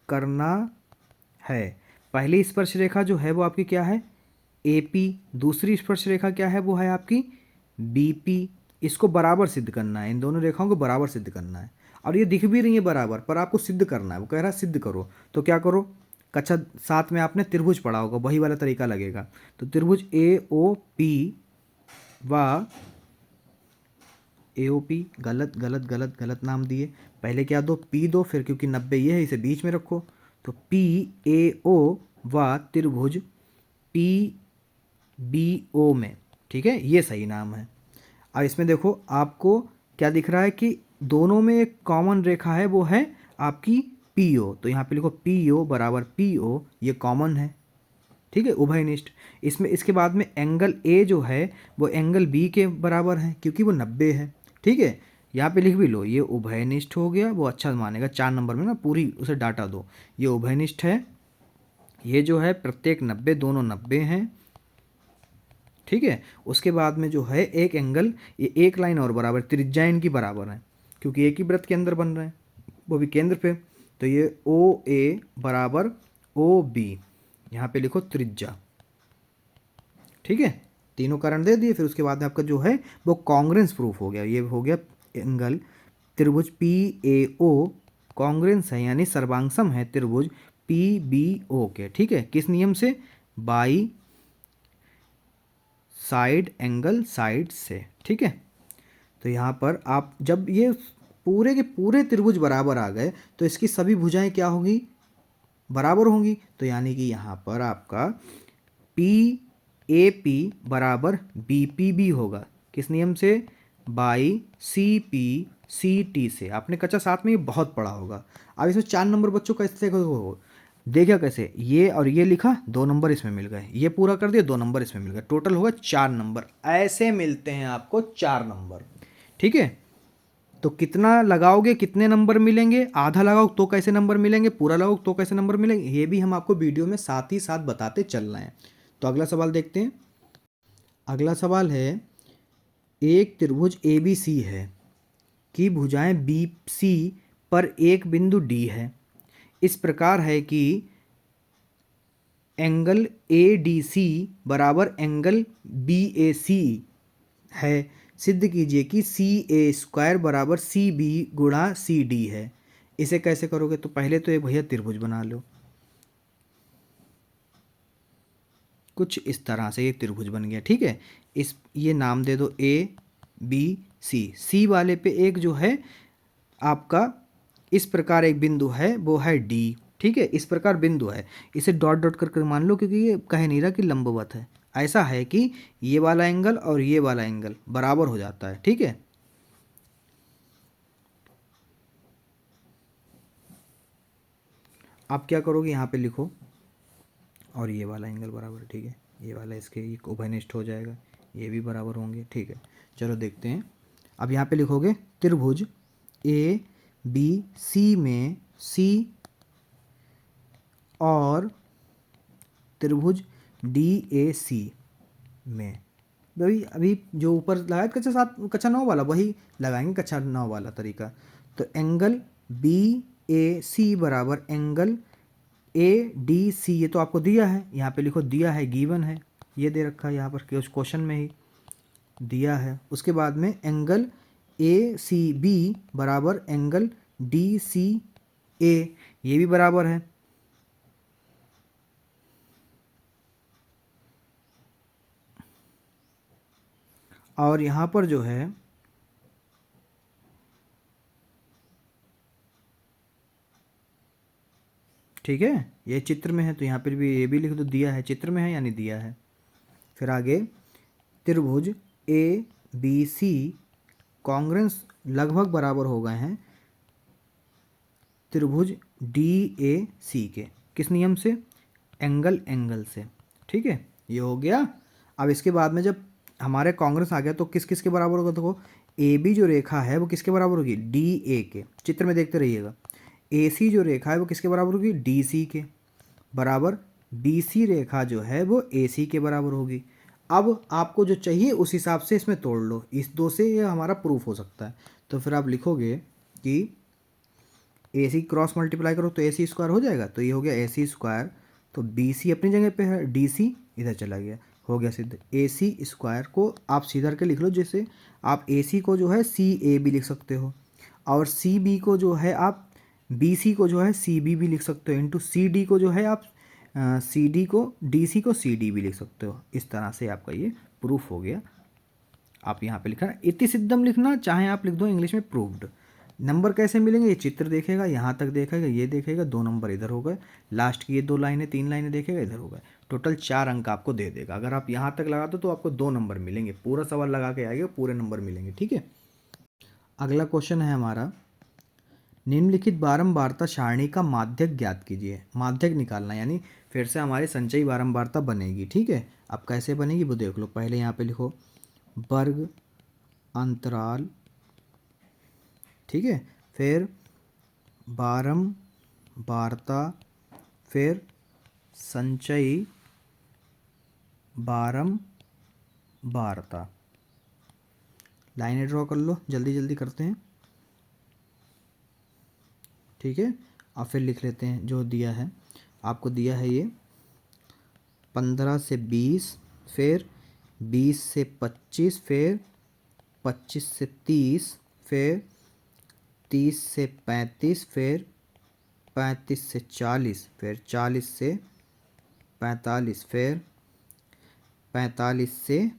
करना है। पहली स्पर्श रेखा जो है वो आपकी क्या है AP, दूसरी स्पर्श रेखा क्या है वो है आपकी BP। इसको बराबर सिद्ध करना है, इन दोनों रेखाओं को बराबर सिद्ध करना है। और ये दिख भी रही है बराबर, पर आपको सिद्ध करना है, वो कह रहा है सिद्ध करो। तो क्या करो, कक्षा 7 में आपने त्रिभुज पढ़ा होगा, वही वाला तरीका लगेगा। तो त्रिभुज AOP व AOP, गलत गलत गलत गलत नाम दिए। पहले क्या दो, P दो, फिर क्योंकि 90 ये है इसे बीच में रखो, तो PAO व त्रिभुज PBO में, ठीक है, ये सही नाम है। अब इसमें देखो आपको क्या दिख रहा है कि दोनों में एक कॉमन रेखा है, वो है आपकी PO, तो यहाँ पे लिखो PO बराबर PO, ये कॉमन है, ठीक है, उभयनिष्ठ। इसमें इसके बाद में एंगल A जो है वो एंगल B के बराबर है क्योंकि वो 90 है, ठीक है। यहाँ पे लिख भी लो, ये उभयनिष्ठ हो गया, वो अच्छा मानेगा 4 नंबर में ना, पूरी उसे डाटा दो, ये उभयनिष्ठ है, ये जो है प्रत्येक 90, दोनों 90 हैं, ठीक है। उसके बाद में जो है एक एंगल, ये एक लाइन और बराबर, त्रिज्या इनकी बराबर है क्योंकि एक ही वृत्त के अंदर बन रहे हैं, वो भी केंद्र पे, तो ये OA बराबर OB, यहाँ पे लिखो त्रिज्या, ठीक है। तीनों कारण दे दिए, फिर उसके बाद में आपका जो है वो कॉन्ग्रेंस प्रूफ हो गया, ये हो गया एंगल त्रिभुज PAO कॉन्ग्रेंस है, यानी सर्वांगसम है त्रिभुज PBO के, ठीक है। किस नियम से? बाई साइड एंगल साइड से, ठीक है। तो यहाँ पर आप जब ये पूरे के पूरे त्रिभुज बराबर आ गए तो इसकी सभी भुजाएं क्या होंगी? बराबर होंगी, तो यानी कि यहाँ पर आपका PAP बराबर BPB होगा, किस नियम से? बाई CPCT से। आपने कक्षा 7 में ये बहुत पढ़ा होगा। अब इसमें 4 नंबर बच्चों का इससे देखा कैसे, ये और ये लिखा, 2 नंबर इसमें मिल गए, ये पूरा कर दिया, 2 नंबर इसमें मिल गए, टोटल होगा 4 नंबर, ऐसे मिलते हैं आपको 4 नंबर, ठीक है। तो कितना लगाओगे कितने नंबर मिलेंगे, आधा लगाओ तो कैसे नंबर मिलेंगे, पूरा लगाओ तो कैसे नंबर मिलेंगे, ये भी हम आपको वीडियो में साथ ही साथ बताते चल रहे हैं। तो अगला सवाल देखते हैं। अगला सवाल है, एक त्रिभुज ABC है कि भुजाएं BC पर एक बिंदु D है, इस प्रकार है कि एंगल ADC बराबर एंगल BAC है, सिद्ध कीजिए कि CA² बराबर CB गुणा CD है। इसे कैसे करोगे? तो पहले तो एक भैया त्रिभुज बना लो, कुछ इस तरह से ये त्रिभुज बन गया, ठीक है। इस ये नाम दे दो ABC, C वाले पे एक जो है आपका इस प्रकार एक बिंदु है, वो है D, ठीक है। इस प्रकार बिंदु है, इसे डॉट डॉट करके मान लो क्योंकि ये कह नहीं रहा कि लंबवत है, ऐसा है कि ये वाला एंगल और ये वाला एंगल बराबर हो जाता है, ठीक है। आप क्या करोगे, यहाँ पे लिखो और ये वाला एंगल बराबर, ठीक है, ये वाला इसके उभयनिष्ठ हो जाएगा, ये भी बराबर होंगे, ठीक है। चलो देखते हैं। अब यहाँ पे लिखोगे त्रिभुज ABC में C और त्रिभुज DAC में, भाई अभी जो ऊपर लगाया कक्षा 9 वाला वही लगाएंगे, कक्षा 9 वाला तरीका। तो एंगल BAC बराबर एंगल ADC, ये तो आपको दिया है, यहाँ पे लिखो दिया है, गिवन है, ये दे रखा है यहाँ पर क्वेश्चन में ही दिया है। उसके बाद में एंगल ACB बराबर एंगल DCA, ये भी बराबर है। और यहाँ पर जो है ठीक है, ये चित्र में है, तो यहाँ पर भी ये भी लिख दो, दिया है, चित्र में है यानी दिया है। फिर आगे त्रिभुज ABC कॉन्ग्रेंस लगभग बराबर हो गए हैं त्रिभुज DAC के, किस नियम से? एंगल से, ठीक है, ये हो गया। अब इसके बाद में जब हमारे कांग्रेस आ गया तो किस किस के बराबर होगा? देखो AB जो रेखा है वो किसके बराबर होगी? DA के, चित्र में देखते रहिएगा। AC जो रेखा है वो किसके बराबर होगी? DC के बराबर। BC रेखा जो है वो AC के बराबर होगी। अब आपको जो चाहिए उस हिसाब से इसमें तोड़ लो, इस दो से ये हमारा प्रूफ हो सकता है। तो फिर आप लिखोगे कि AC क्रॉस मल्टीप्लाई करो तो AC² हो जाएगा, तो ये हो गया AC², तो BC अपनी जगह पे है, DC इधर चला गया, हो गया सिद्ध। AC² को आप सीधा करके लिख लो, जैसे आप AC को जो है CA भी लिख सकते हो, और CB को जो है आप BC को जो है CB भी लिख सकते हो, इंटू CD को जो है आप CD को DC को CD भी लिख सकते हो। इस तरह से आपका ये प्रूफ हो गया। आप यहाँ पे लिखना इति सिद्धम लिखना, चाहे आप लिख दो इंग्लिश में प्रूव्ड, नंबर कैसे मिलेंगे, ये चित्र देखेगा, यहाँ तक देखेगा, ये देखेगा, 2 नंबर इधर हो गए, लास्ट की ये 2 लाइनें 3 लाइनें देखेगा, इधर हो गए, टोटल 4 अंक आपको दे देगा। अगर आप यहाँ तक लगाते तो आपको 2 नंबर मिलेंगे, पूरा सवाल लगा के आएगा पूरे नंबर मिलेंगे। ठीक है, अगला क्वेश्चन है हमारा, निम्नलिखित बारंबारता सारणी का माध्यक ज्ञात कीजिए। माध्यक निकालना यानी फिर से हमारी संचयी बारंबारता बनेगी। ठीक है, अब कैसे बनेगी वो देख लो। पहले यहाँ पे लिखो वर्ग अंतराल, ठीक है, फिर बारंबारता, फिर संचयी बारंबारता। लाइनें ड्रॉ कर लो, जल्दी जल्दी करते हैं। ठीक है, अब फिर लिख लेते हैं जो दिया है आपको। दिया है ये 15 से 20, फिर 20 से 25, फिर 25 से 30, फिर 30 से 35, फिर 35 से 40, फिर 40 से 45, फिर 45 से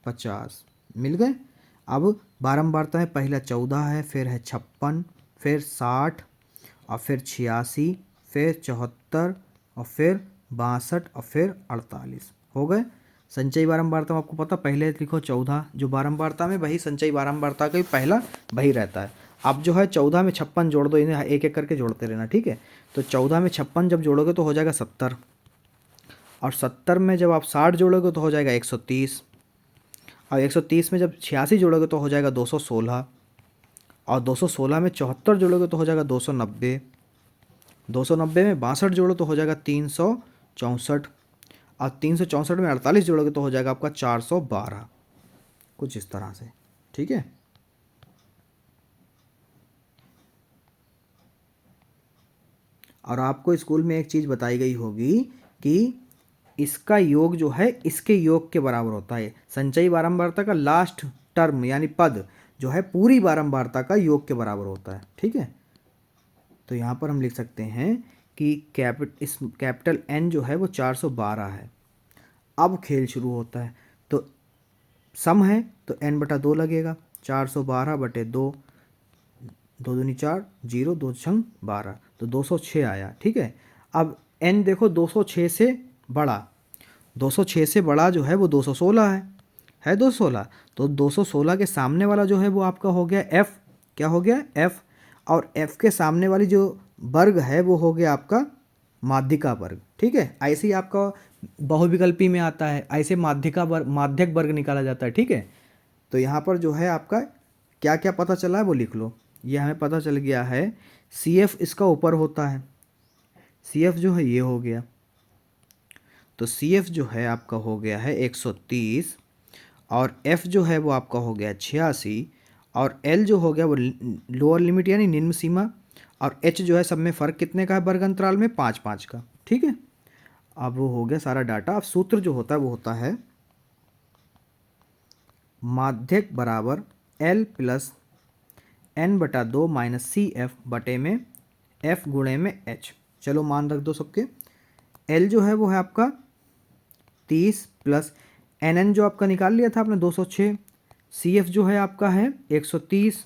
50। मिल गए। अब बारंबारता है, पहला 14 है, फिर है 56, फिर 60, और फिर 86, फिर 74, और फिर 62, और फिर 48 हो गए। संचयी बारंबारता में आपको पता, पहले लिखो 14, जो बारंबारता में वही संचयी बारंबारता का भी पहला वही रहता है। अब जो है 14 में 56 जोड़ दो, इन्हें एक एक करके जोड़ते रहना। ठीक है, तो 14 में 56 जब जोड़ोगे तो हो जाएगा 70, और 70 में जब आप 60 जोड़ोगे तो हो जाएगा 130, और 130 में जब 86 जोड़ोगे तो हो जाएगा 216, और 216 में 74 जोड़ोगे तो हो जाएगा 290, 290 में 62 जोड़ो तो हो जाएगा 364, और 364 में 48 जोड़ोगे तो हो जाएगा आपका 412, कुछ इस तरह से। ठीक है, और आपको स्कूल में एक चीज़ बताई गई होगी कि इसका योग जो है इसके योग के बराबर होता है। संचयी बारंबारता का लास्ट टर्म यानी पद जो है पूरी बारंबारता का योग के बराबर होता है। ठीक है, तो यहाँ पर हम लिख सकते हैं कि कैपिटल N जो है वो 412 है। अब खेल शुरू होता है, तो सम है तो n/2 लगेगा, 412/2, 2 दूनी 4, 0, 2 छंग 12, तो 206 आया। ठीक है, अब n देखो 206 से बड़ा, 206 से बड़ा जो है वो 216 है 216, तो 216 के सामने वाला जो है वो आपका हो गया f। क्या हो गया, f, और f के सामने वाली जो वर्ग है वो हो गया आपका माध्यिका वर्ग। ठीक है, ऐसे ही आपका बहुविकल्पी में आता है, ऐसे माध्यिका वर्ग, माध्यक वर्ग निकाला जाता है। ठीक है, तो यहाँ पर जो है आपका क्या क्या पता चला है वो लिख लो। ये हमें पता चल गया है CF इसका ऊपर होता है, CF जो है ये हो गया, तो CF जो है आपका हो गया है 130, और F जो है वो आपका हो गया 86, और L जो हो गया वो लोअर लिमिट यानी निम्न सीमा, और H जो है सब में फ़र्क कितने का है वर्ग अंतराल में, 5-5 का। ठीक है, अब वो हो गया सारा डाटा। अब सूत्र जो होता है वो होता है माध्यक बराबर L plus n/2 minus CF बटे में F गुणे में H। चलो मान रख दो सबके। L जो है वो है आपका 30 प्लस NN जो आपका निकाल लिया था आपने 206, CF जो है आपका है 130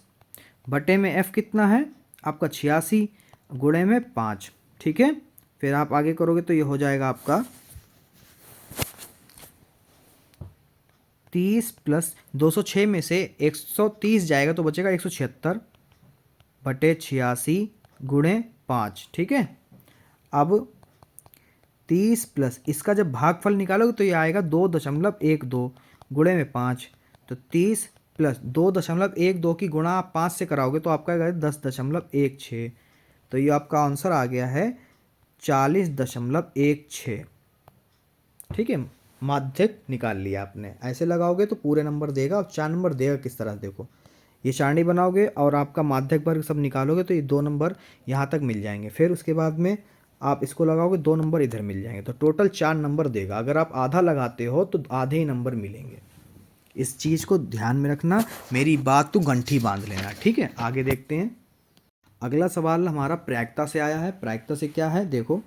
बटे में F कितना है आपका 86 गुणे में 5। ठीक है, फिर आप आगे करोगे तो ये हो जाएगा आपका 30 प्लस 206 में से 130 जाएगा तो बचेगा 176 बटे 86 गुणे 5। ठीक है, अब 30 प्लस इसका जब भागफल निकालोगे तो ये आएगा 2.12 गुणे में 5, तो 30 प्लस 2.12 की गुणा आप 5 से कराओगे तो आपका आएगा 10.16, तो ये आपका आंसर आ गया है 40.16। ठीक है, माध्यक निकाल लिया आपने। ऐसे लगाओगे तो पूरे नंबर देगा, और 4 नंबर देगा किस तरह देखो, ये सारणी बनाओगे और आपका माध्यक वर्ग सब निकालोगे तो ये 2 नंबर यहाँ तक मिल जाएंगे, फिर उसके बाद में आप इसको लगाओगे 2 नंबर इधर मिल जाएंगे, तो टोटल 4 नंबर देगा। अगर आप आधा लगाते हो तो आधे ही नंबर मिलेंगे। इस चीज़ को ध्यान में रखना, मेरी बात तो गंठी बांध लेना। ठीक है, आगे देखते हैं। अगला सवाल हमारा प्रायिकता से आया है। प्रायिकता से क्या है देखो,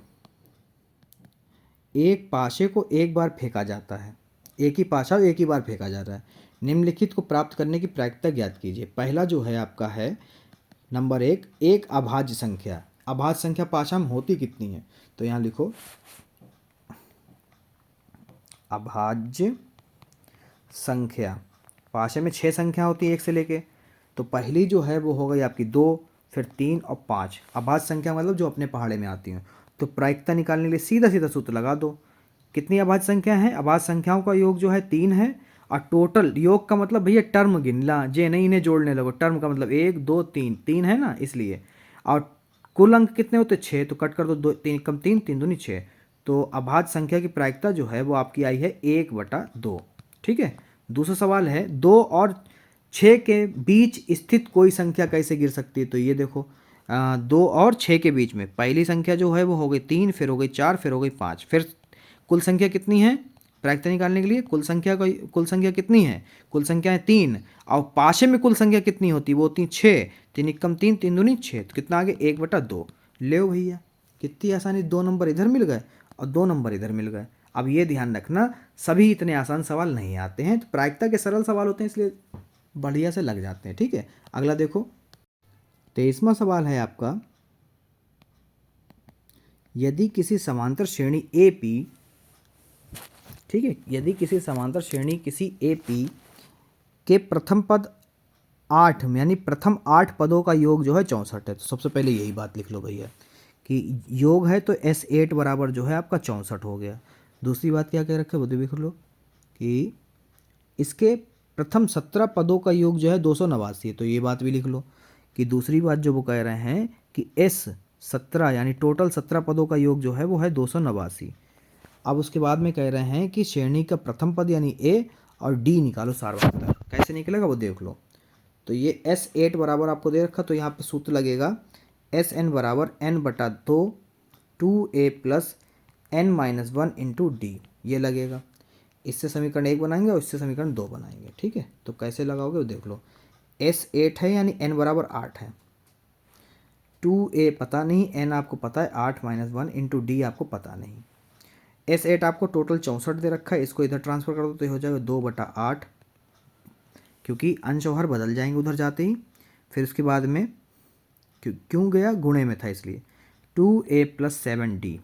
एक पाशे को एक बार फेंका जाता है, एक ही पाशा एक ही बार फेंका जाता है, निम्नलिखित को प्राप्त करने की प्रायिकता ज्ञात कीजिए। पहला जो है आपका है नंबर एक, एक अभाज्य संख्या। अभाज्य संख्या पाशा में होती कितनी है, तो यहाँ लिखो अभाज्य संख्या। पाशा में 6 संख्या होती है 1 से लेके, तो पहली जो है वो हो गई आपकी 2, फिर 3 और 5। अभाज्य संख्या मतलब जो अपने पहाड़े में आती हैं। तो प्रायिकता निकालने के लिए सीधा सीधा सूत्र लगा दो। कितनी अभाज्य संख्या है, अभाज्य संख्याओं का योग जो है 3 है, और टोटल योग का मतलब भैया टर्म गिन ला, जे नहीं इन्हें जोड़ने लगो। टर्म का मतलब 1 2 3, 3 है ना इसलिए। और कुल अंक कितने होते 6, तो कट कर दो, 2 3 कम 3, 3 दूनी 6। तो अभाज्य संख्या की प्रायिकता जो है वो आपकी आई है 1/2। ठीक है। दूसरा सवाल है 2 और 6 के बीच स्थित कोई संख्या कैसे गिर सकती है, तो ये देखो 2 और 6 के बीच में पहली संख्या जो है वो हो गई 3, फिर हो गई 4, फिर हो गई 5, फिर कुल संख्या कितनी है प्रायिकता निकालने के लिए, कुल संख्या कितनी है, कुल संख्या है 3, और पाशे में कुल संख्या कितनी होती है, वो होती 6। 3 कम 3, 3 दूनी 6, तो कितना आ गया 1/2। ले भैया, कितनी आसानी, 2 नंबर इधर मिल गए और 2 नंबर इधर मिल गए। अब ये ध्यान रखना सभी इतने आसान सवाल नहीं आते हैं, तो प्रायिकता के सरल सवाल होते हैं इसलिए बढ़िया से लग जाते हैं। ठीक है, अगला देखो 23वां सवाल है आपका, यदि किसी समांतर श्रेणी ए पी, ठीक है, यदि किसी समांतर श्रेणी किसी ए पी के प्रथम पद 8 यानी प्रथम 8 पदों का योग जो है 64 है, तो सबसे पहले यही बात लिख लो भैया कि योग है तो S8 बराबर जो है आपका 64 हो गया। दूसरी बात क्या कह रखे वो भी लिख लो कि इसके प्रथम 17 पदों का योग जो है 289 है, तो ये बात भी लिख लो कि दूसरी बात जो वो कह रहे हैं कि S17 यानी टोटल 17 पदों का योग जो है वो है 289। अब उसके बाद में कह रहे हैं कि श्रेणी का प्रथम पद यानी ए और डी निकालो सार्वत्तर, कैसे निकलेगा वो देख लो। तो ये S8 बराबर आपको दे रखा, तो यहाँ पे सूत्र लगेगा SN बराबर n/2 2a plus n-1 into D, ये लगेगा। इससे समीकरण 1 बनाएंगे और इससे समीकरण 2 बनाएंगे। ठीक है, तो कैसे लगाओगे वो देख लो। S8 है यानी n बराबर 8 है, 2a पता नहीं, n आपको पता है 8-1 इंटू डी आपको पता नहीं। S8 आपको टोटल 64 दे रखा है, इसको इधर ट्रांसफर कर दो तो ये हो जाएगा 2/8, क्योंकि अंश और हर बदल जाएंगे उधर जाते ही। फिर उसके बाद में क्यों गया, गुणे में था इसलिए 2a प्लस 7d।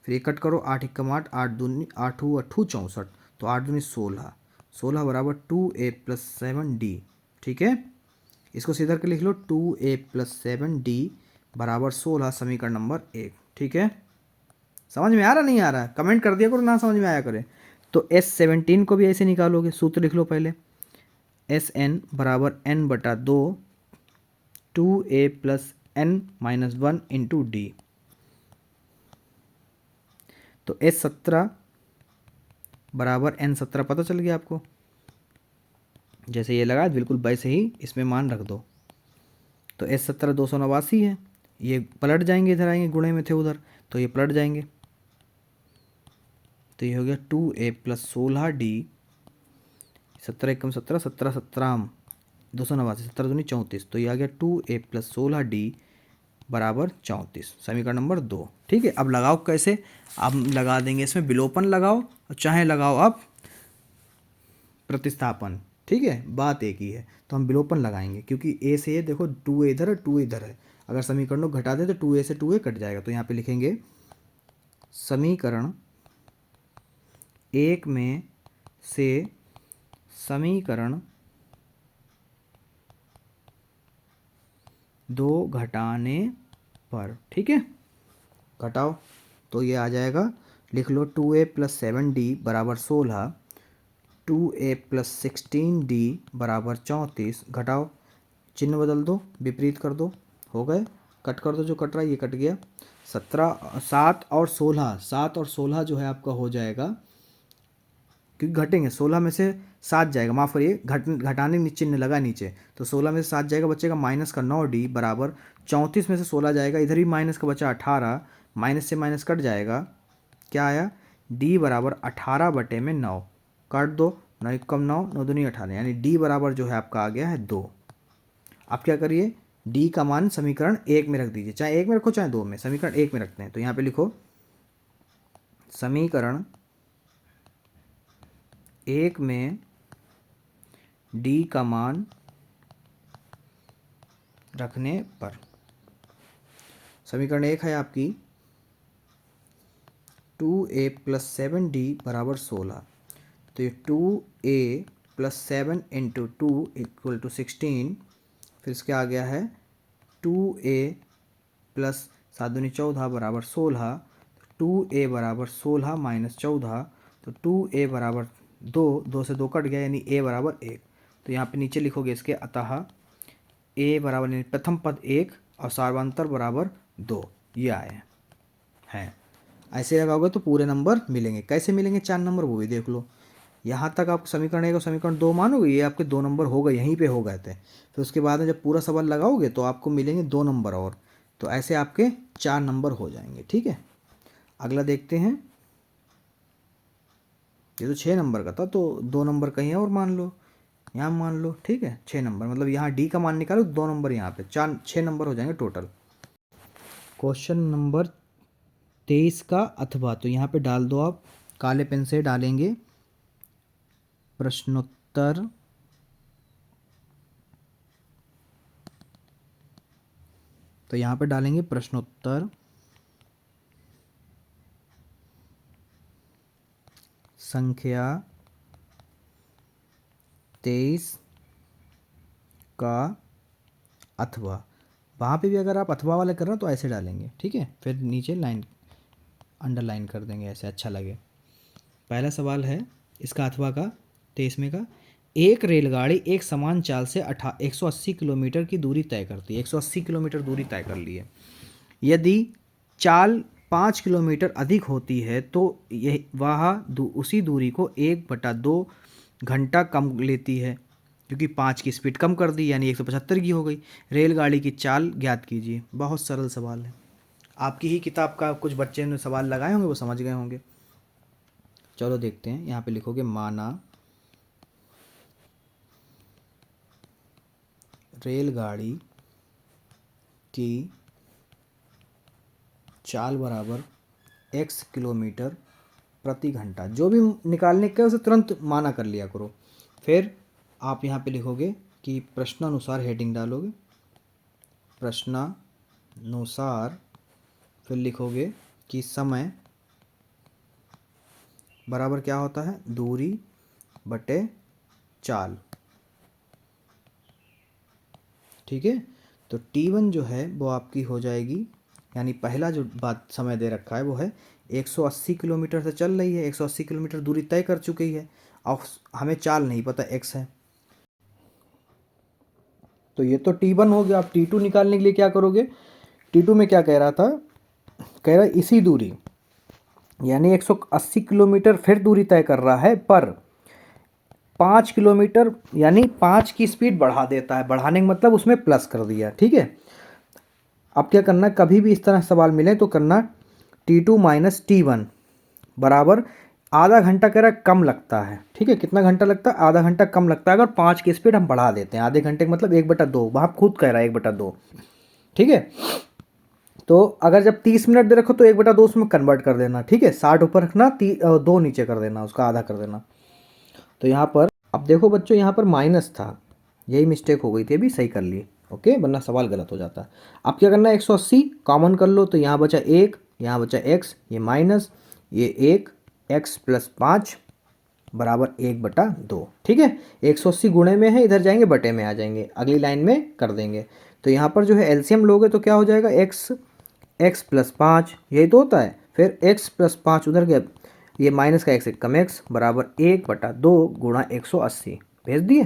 फिर ये कट करो, 8 एकम 8, 8 दूनी 8 8 64, तो 8 दूनी 16, 16 बराबर 2a प्लस 7d। ठीक है, इसको सीधा करके लिख लो 2a प्लस 7d बराबर 16, समीकरण नंबर 1। ठीक है, समझ में आ रहा नहीं आ रहा, कमेंट कर दिया करो ना समझ में आया करे। तो S17 को भी ऐसे निकालोगे, सूत्र लिख लो पहले, SN बराबर n/2 2a plus n-1 into D. तो S17 बराबर n17 पता चल गया आपको, जैसे ये लगा बिल्कुल वैसे ही इसमें मान रख दो। तो S17 289 है, ये पलट जाएंगे, इधर आएंगे, गुणे में थे उधर तो ये पलट जाएंगे, तो ये हो गया 2a प्लस 16d, 17 एकम 17, 17 17 289, 17 दूनी 34, तो ये आ गया 2a प्लस 16d बराबर 34, समीकरण नंबर 2। ठीक है, अब लगाओ कैसे, अब लगा देंगे इसमें विलोपन लगाओ, चाहे लगाओ आप प्रतिस्थापन। ठीक है, बात एक ही है, तो हम विलोपन लगाएंगे क्योंकि ए से ये देखो 2a इधर है 2a इधर है, अगर समीकरण को घटा दे तो 2a से 2a कट जाएगा। तो यहाँ पे लिखेंगे समीकरण 1 में से समीकरण 2 घटाने पर, ठीक है, घटाओ तो ये आ जाएगा, लिख लो 2a प्लस 7d बराबर 16, 2a प्लस 16d बराबर 34, घटाओ चिन्ह बदल दो, विपरीत कर दो, हो गए, कट कर दो, जो कट रहा है ये कट गया। 7 और 16, 7 और 16 जो है आपका हो जाएगा, क्योंकि घटेंगे 16 में से 7 जाएगा, माफ़ करिए घटाने में चिन्ह लगा नीचे, तो 16 में से 7 जाएगा, बचेगा माइनस का 9d बराबर 34 में से 16 जाएगा, इधर भी माइनस का बचा 18, माइनस से माइनस कट जाएगा, क्या आया d बराबर 18/9, काट दो, 9 कम 9, 9 दूनी 18, यानी d बराबर जो है आपका आ गया है 2। आप क्या करिए, d का मान समीकरण 1 में रख दीजिए, चाहे 1 में रखो चाहे 2 में, समीकरण 1 में रखते हैं। तो यहाँ पे लिखो समीकरण 1 में d का मान रखने पर। समीकरण 1 है आपकी 2a प्लस 7d बराबर 16। तो ये 2a plus 7 into 2 equal to 16। फिर इसके आ गया है 2a प्लस 7 दूनी 14 बराबर 16। 2a बराबर 16 माइनस 14, तो 2a बराबर 2, 2 से 2 कट गया यानी a बराबर 1। तो यहाँ पे नीचे लिखोगे इसके अतः a बराबर यानी प्रथम पद 1 और सार्वंतर बराबर 2, ये आए हैं। ऐसे लगाओगे तो पूरे नंबर मिलेंगे। कैसे मिलेंगे 4 नंबर वो भी देख लो। यहाँ तक आप समीकरण 1 और समीकरण 2 मानोगे, ये आपके 2 नंबर हो गए, यहीं पे हो गए थे। फिर उसके बाद में जब पूरा सवाल लगाओगे तो आपको मिलेंगे 2 नंबर और, तो ऐसे आपके 4 नंबर हो जाएंगे। ठीक है, अगला देखते हैं। ये तो 6 नंबर का था, तो 2 नंबर कहीं और मान लो, यहाँ मान लो। ठीक है, 6 नंबर मतलब यहाँ डी का मान निकालो, 2 नंबर यहाँ पे, 6 नंबर हो जाएंगे टोटल। क्वेश्चन नंबर 23 का अथवा, तो यहाँ पे डाल दो आप, काले पेन से डालेंगे प्रश्नोत्तर तो यहाँ पे डालेंगे प्रश्नोत्तर संख्या 23 का अथवा। वहाँ पे भी अगर आप अथवा वाले कर रहे हो तो ऐसे डालेंगे। ठीक है, फिर नीचे लाइन अंडरलाइन कर देंगे, ऐसे अच्छा लगे। पहला सवाल है इसका अथवा का 23वें का, एक रेलगाड़ी एक समान चाल से 180 किलोमीटर की दूरी तय करती है। 180 किलोमीटर दूरी तय कर ली है। यदि चाल 5 किलोमीटर अधिक होती है तो यह वह उसी दूरी को 1/2 घंटा कम लेती है, क्योंकि 5 की स्पीड कम कर दी यानी 175 की हो गई। रेलगाड़ी की चाल ज्ञात कीजिए। बहुत सरल सवाल है, आपकी ही किताब का कुछ बच्चे ने सवाल लगाए होंगे, वो समझ गए होंगे। चलो देखते हैं, यहाँ पे लिखोगे माना रेलगाड़ी की चाल बराबर x किलोमीटर प्रति घंटा। जो भी निकालने का उसे तुरंत माना कर लिया करो। फिर आप यहाँ पे लिखोगे कि प्रश्नानुसार, हेडिंग डालोगे प्रश्नानुसार, फिर लिखोगे कि समय बराबर क्या होता है, दूरी बटे चाल। ठीक है, तो t1 जो है वो आपकी हो जाएगी, यानी पहला जो बात समय दे रखा है वो है 180 किलोमीटर से चल रही है, 180 किलोमीटर दूरी तय कर चुकी है, और हमें चाल नहीं पता x है। तो ये तो t1 हो गया। आप t2 निकालने के लिए क्या करोगे, t2 में क्या कह रहा था, कह रहा इसी दूरी यानी 180 किलोमीटर फिर दूरी तय कर रहा है, पर 5 किलोमीटर यानी 5 की स्पीड बढ़ा देता है। बढ़ाने का मतलब उसमें प्लस कर दिया। ठीक है, अब क्या करना, कभी भी इस तरह सवाल मिले तो करना t2 माइनस t1 बराबर आधा घंटा कह रहा है कम लगता है। ठीक है, कितना घंटा लगता है, आधा घंटा कम लगता है अगर 5 की स्पीड हम बढ़ा देते हैं। आधे घंटे का मतलब 1/2, वहाँ खुद कह रहा है 1/2। ठीक है, तो अगर जब 30 मिनट दे रखो तो 1/2 उसमें कन्वर्ट कर देना। ठीक है, 60 ऊपर रखना, 2 नीचे कर देना, उसका आधा कर देना। तो यहाँ पर अब देखो बच्चों, यहाँ पर माइनस था, यही मिस्टेक हो गई थी, अभी सही कर ली। ओके, वरना सवाल गलत हो जाता है। अब क्या करना है, 180 कॉमन कर लो, तो यहाँ बचा 1, यहाँ बचा x, ये माइनस ये 1, x प्लस 5 बराबर 1/2। ठीक है, 180 गुणे में है, इधर जाएंगे बटे में आ जाएंगे, अगली लाइन में कर देंगे। तो यहाँ पर जो है एलसीएम लोगे तो क्या हो जाएगा, x प्लस 5, यही तो होता है। फिर x प्लस 5 उधर गया, ये माइनस का x एक कम x बराबर 1/2 गुणा 180, भेज दिए।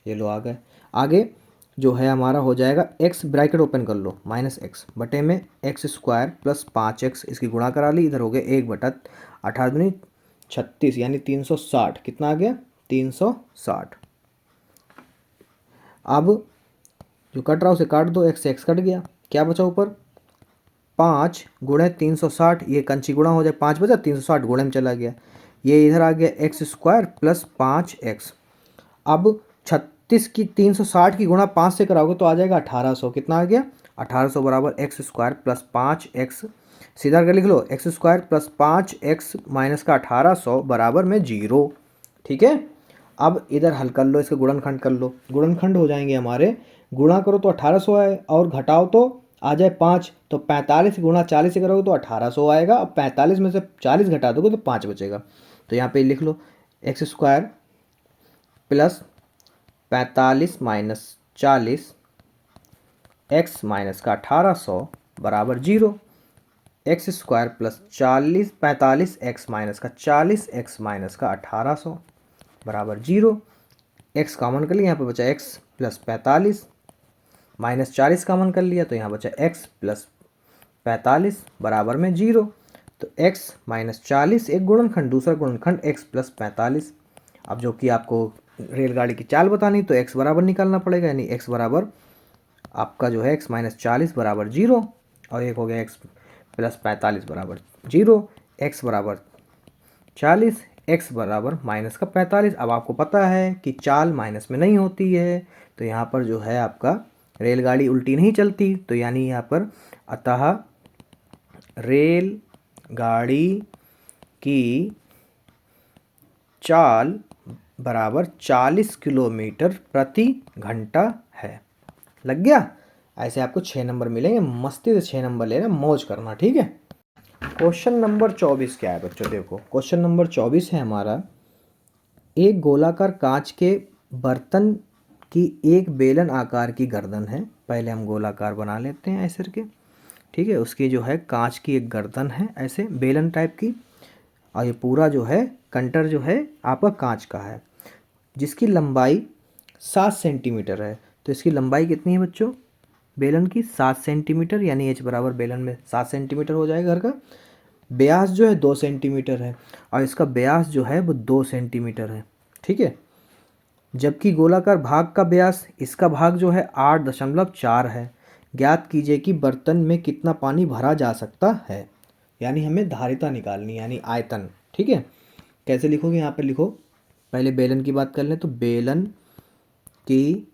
ये लो आ गए। आगे जो है हमारा हो जाएगा x, ब्रैकेट ओपन कर लो, माइनस x बटे में x² प्लस 5x, इसकी गुणा करा ली, इधर हो गया 1/18 दूनी 36 यानी 360। कितना आ गया, 360। अब जो कट रहा है उसे काट दो, x कट गया, क्या बचा ऊपर, 5 गुणे 360, ये कंची गुणा हो जाए, 5 बचा, 360 गुणे में चला गया, ये इधर आ गया x² प्लस 5x। अब 36 की 360 की गुणा 5 से कराओगे तो आ जाएगा 1800। कितना आ गया, 1800 बराबर x² प्लस 5x। सीधा कर लिख लो, x² प्लस 5x माइनस का 1800 बराबर में 0। ठीक है, अब इधर हल कर लो, इसका गुणनखंड कर लो, गुणनखंड हो जाएंगे हमारे गुणा करो तो 1800 आए और घटाओ तो आ जाए 5, तो 45 गुणा 40 से करोगे तो 1800 आएगा। अब 45 में से 40 घटा दोगे तो 5 बचेगा। तो यहाँ पे लिख लो x square plus 45 minus 40 x minus का 1800 बराबर 0। X square plus 45 x minus का 40 एक्स माइनस का 1800 बराबर 0। एक्स कॉमन कर लिया, यहाँ पे बचा एक्स प्लस 45 माइनस 40 कॉमन कर लिया तो यहाँ बचा एक्स प्लस 45 बराबर में 0। तो एक्स माइनस 40 एक गुणनखंड, दूसरा गुणनखंड एक्स प्लस 45। अब जो कि आपको रेलगाड़ी की चाल बतानी तो एक्स बराबर निकालना पड़ेगा, यानी एक्स बराबर आपका जो है एक्स माइनस 40 बराबर 0 और एक हो गया एक्स प्लस 45 बराबर 0। एक्स बराबर 40, एक्स बराबर माइनस का 45। अब आपको पता है कि चाल माइनस में नहीं होती है, तो यहाँ पर जो है आपका रेलगाड़ी उल्टी नहीं चलती, तो यानी यहाँ पर अतः रेल गाड़ी की चाल बराबर 40 किलोमीटर प्रति घंटा है। लग गया? ऐसे आपको 6 नंबर मिलेंगे, मस्ती से 6 नंबर लेना, मौज करना, ठीक है। क्वेश्चन नंबर 24 क्या है बच्चों, देखो क्वेश्चन नंबर 24 है हमारा, एक गोलाकार कांच के बर्तन की एक बेलन आकार की गर्दन है। पहले हम गोलाकार बना लेते हैं ऐसे करके, ठीक है। उसकी जो है कांच की एक गर्दन है ऐसे बेलन टाइप की, और ये पूरा जो है कंटर जो है आपका कांच का है, जिसकी लंबाई 7 सेंटीमीटर है। तो इसकी लंबाई कितनी है बच्चों बेलन की? 7 सेंटीमीटर, यानी एच बराबर बेलन में 7 सेंटीमीटर हो जाएगा घर का। व्यास जो है 2 सेंटीमीटर है और इसका व्यास जो है वो 2 सेंटीमीटर है, ठीक है। जबकि गोलाकार भाग का व्यास, इसका भाग जो है 8.4 है। ज्ञात कीजिए कि बर्तन में कितना पानी भरा जा सकता है। यानी हमें धारिता निकालनी, यानी आयतन, ठीक है। कैसे लिखोगे? यहाँ पे लिखो, पहले बेलन की बात कर लें तो बेलन की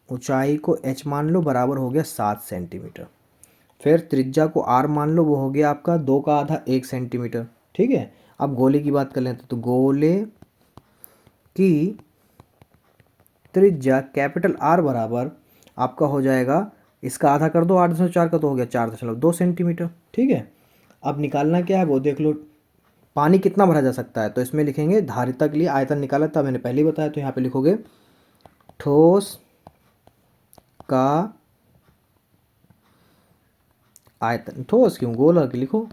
ऊंचाई को h मान लो, बराबर हो गया 7 सेंटीमीटर। फिर त्रिज्या को r मान लो, वो हो गया आपका 2 का आधा 1 सेंटीमीटर, ठीक है। अब गोले की बात कर लेते तो गोले की त्रिज्या कैपिटल R बराबर आपका हो जाएगा, इसका आधा कर दो 8.4 का तो हो गया 4.2 सेंटीमीटर, ठीक है। अब निकालना क्या है वो देख लो, पानी कितना भरा जा सकता है, तो इसमें लिखेंगे धारिता के लिए आयतन निकाला था मैंने पहले ही बताया, तो यहाँ पे लिखोगे ठोस का आयतन। ठोस क्यों, गोला के लिखो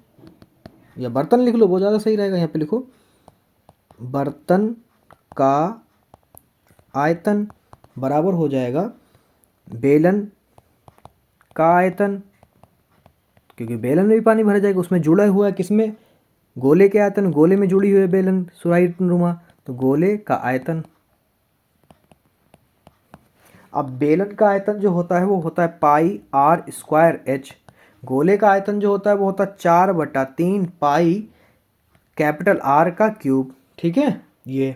या बर्तन लिख लो, वो ज़्यादा सही रहेगा। यहाँ पे लिखो बर्तन का आयतन बराबर हो जाएगा बेलन का आयतन, क्योंकि बेलन में भी पानी भरा जाएगा, उसमें जुड़ा हुआ है किसमें? गोले के आयतन, गोले में जुड़ी हुई है बेलन सुराही नुमा, तो गोले का आयतन। अब बेलन का आयतन जो होता है वो होता है पाई आर स्क्वायर एच। गोले का आयतन जो होता है वो होता है 4/3 पाई कैपिटल आर का क्यूब, ठीक है। ये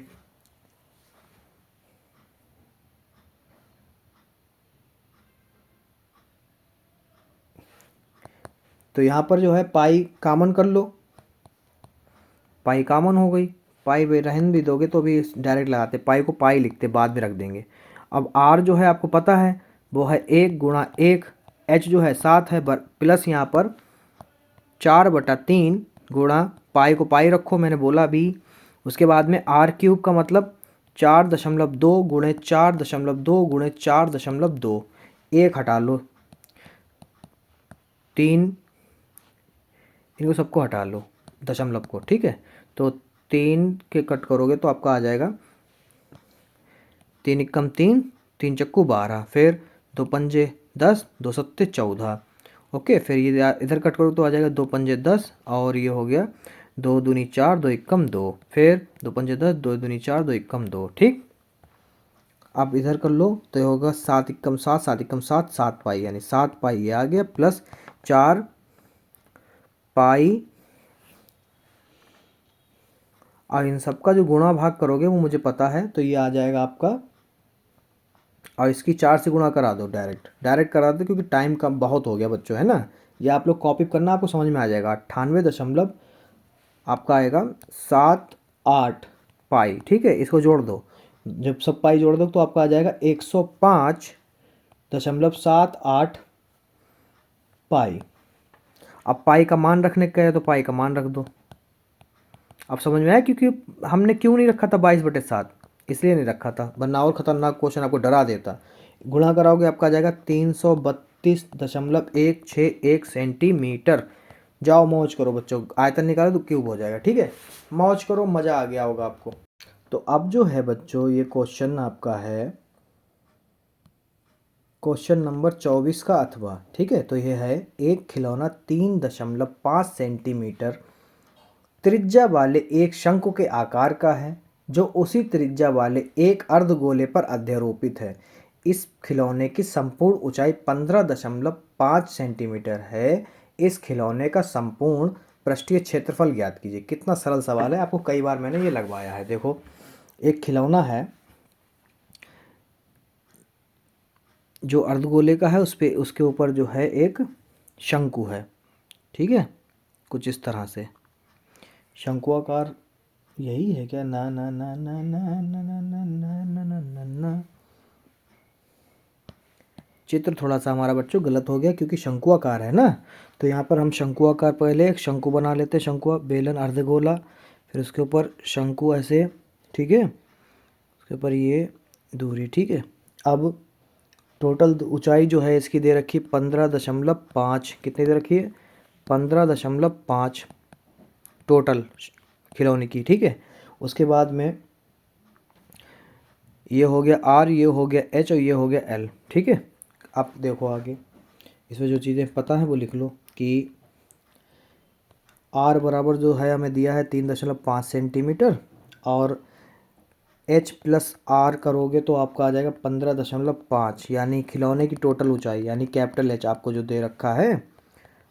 तो यहाँ पर जो है पाई कॉमन कर लो, पाई कॉमन हो गई, पाई रहन भी दोगे तो भी डायरेक्ट लगाते, पाई को पाई लिखते, बाद में रख देंगे। अब आर जो है आपको पता है वो है 1 गुणा 1, एच जो है 7 है, प्लस यहाँ पर 4/3 गुणा पाई को पाई रखो, मैंने बोला भी। उसके बाद में आर क्यूब का मतलब 4.2 गुणे 4.2 गुणे 4.2, 1 हटा लो, 3, इनको सबको हटा लो दशमलव को, ठीक है। तो 3 के कट करोगे तो आपका आ जाएगा 3 एकम 3, 3 चक्कू 12, फिर 2 पंजे 10, 2 सत्ते 14, ओके। फिर ये इधर कट करो तो आ जाएगा 2 पंजे 10, और ये हो गया 2 दूनी 4, 2 एकम 2, फिर 2 पंजे 10, 2 दूनी 4, 2 एकम 2, ठीक। अब इधर कर लो तो ये होगा 7 एकम 7, 7 एकम 7, 7 पाई, यानी 7 पाई ये आ गया, प्लस 4 पाई, और इन सब का जो गुणा भाग करोगे वो मुझे पता है, तो ये आ जाएगा आपका, और इसकी 4 से गुणा करा दो, डायरेक्ट करा दो, क्योंकि टाइम कम बहुत हो गया बच्चों, है ना। ये आप लोग कॉपी करना, आपको समझ में आ जाएगा। 98 दशमलव आपका आएगा 78 पाई, ठीक है। इसको जोड़ दो, जब सब पाई जोड़ दो तो आपका आ जाएगा 105.78 पाई। अब पाई का मान रखने का है तो पाई का मान रख दो। अब समझ में आया क्योंकि हमने क्यों नहीं रखा था 22/7, इसलिए नहीं रखा था, वरना और खतरनाक क्वेश्चन आपको डरा देता। गुणा कराओगे आपका आ जाएगा 332.161 सेंटीमीटर। जाओ मौज करो बच्चों, आयतन निकालो तो क्यूब हो जाएगा। ठीक है, मौज करो, मज़ा आ गया होगा आपको। तो अब जो है बच्चों ये क्वेश्चन आपका है क्वेश्चन नंबर 24 का अथवा। ठीक है, तो ये है एक खिलौना 3.5 सेंटीमीटर त्रिज्या वाले एक शंकु के आकार का है जो उसी त्रिज्या वाले एक अर्धगोले पर अध्यारोपित है। इस खिलौने की संपूर्ण ऊंचाई 15.5 सेंटीमीटर है। इस खिलौने का संपूर्ण पृष्ठीय क्षेत्रफल ज्ञात कीजिए। कितना सरल सवाल है, आपको कई बार मैंने ये लगवाया है। देखो, एक खिलौना है जो अर्धगोले का है, उस पे उसके ऊपर जो है एक शंकु है। ठीक है, कुछ इस तरह से शंकुआकार, यही है क्या? ना ना ना ना ना ना ना ना ना ना ना ना ना। चित्र थोड़ा सा हमारा बच्चों गलत हो गया क्योंकि शंकुआकार है ना, तो यहाँ पर हम शंकुआकार, पहले एक शंकु बना लेते हैं, शंकुआ बेलन अर्धगोला, फिर उसके ऊपर शंकु ऐसे। ठीक है, उसके ऊपर ये दूरी। ठीक है, अब टोटल ऊंचाई जो है इसकी दे रखी 15.5, कितनी दे रखी है? 15.5 टोटल खिलौने की। ठीक है, उसके बाद में ये हो गया आर, ये हो गया एच और ये हो गया एल। ठीक है, आप देखो आगे इसमें जो चीज़ें पता है वो लिख लो कि आर बराबर जो है हमें दिया है 3.5 सेंटीमीटर, और एच प्लस आर करोगे तो आपका आ जाएगा 15.5, यानी खिलौने की टोटल ऊंचाई, यानी कैपिटल एच आपको जो दे रखा है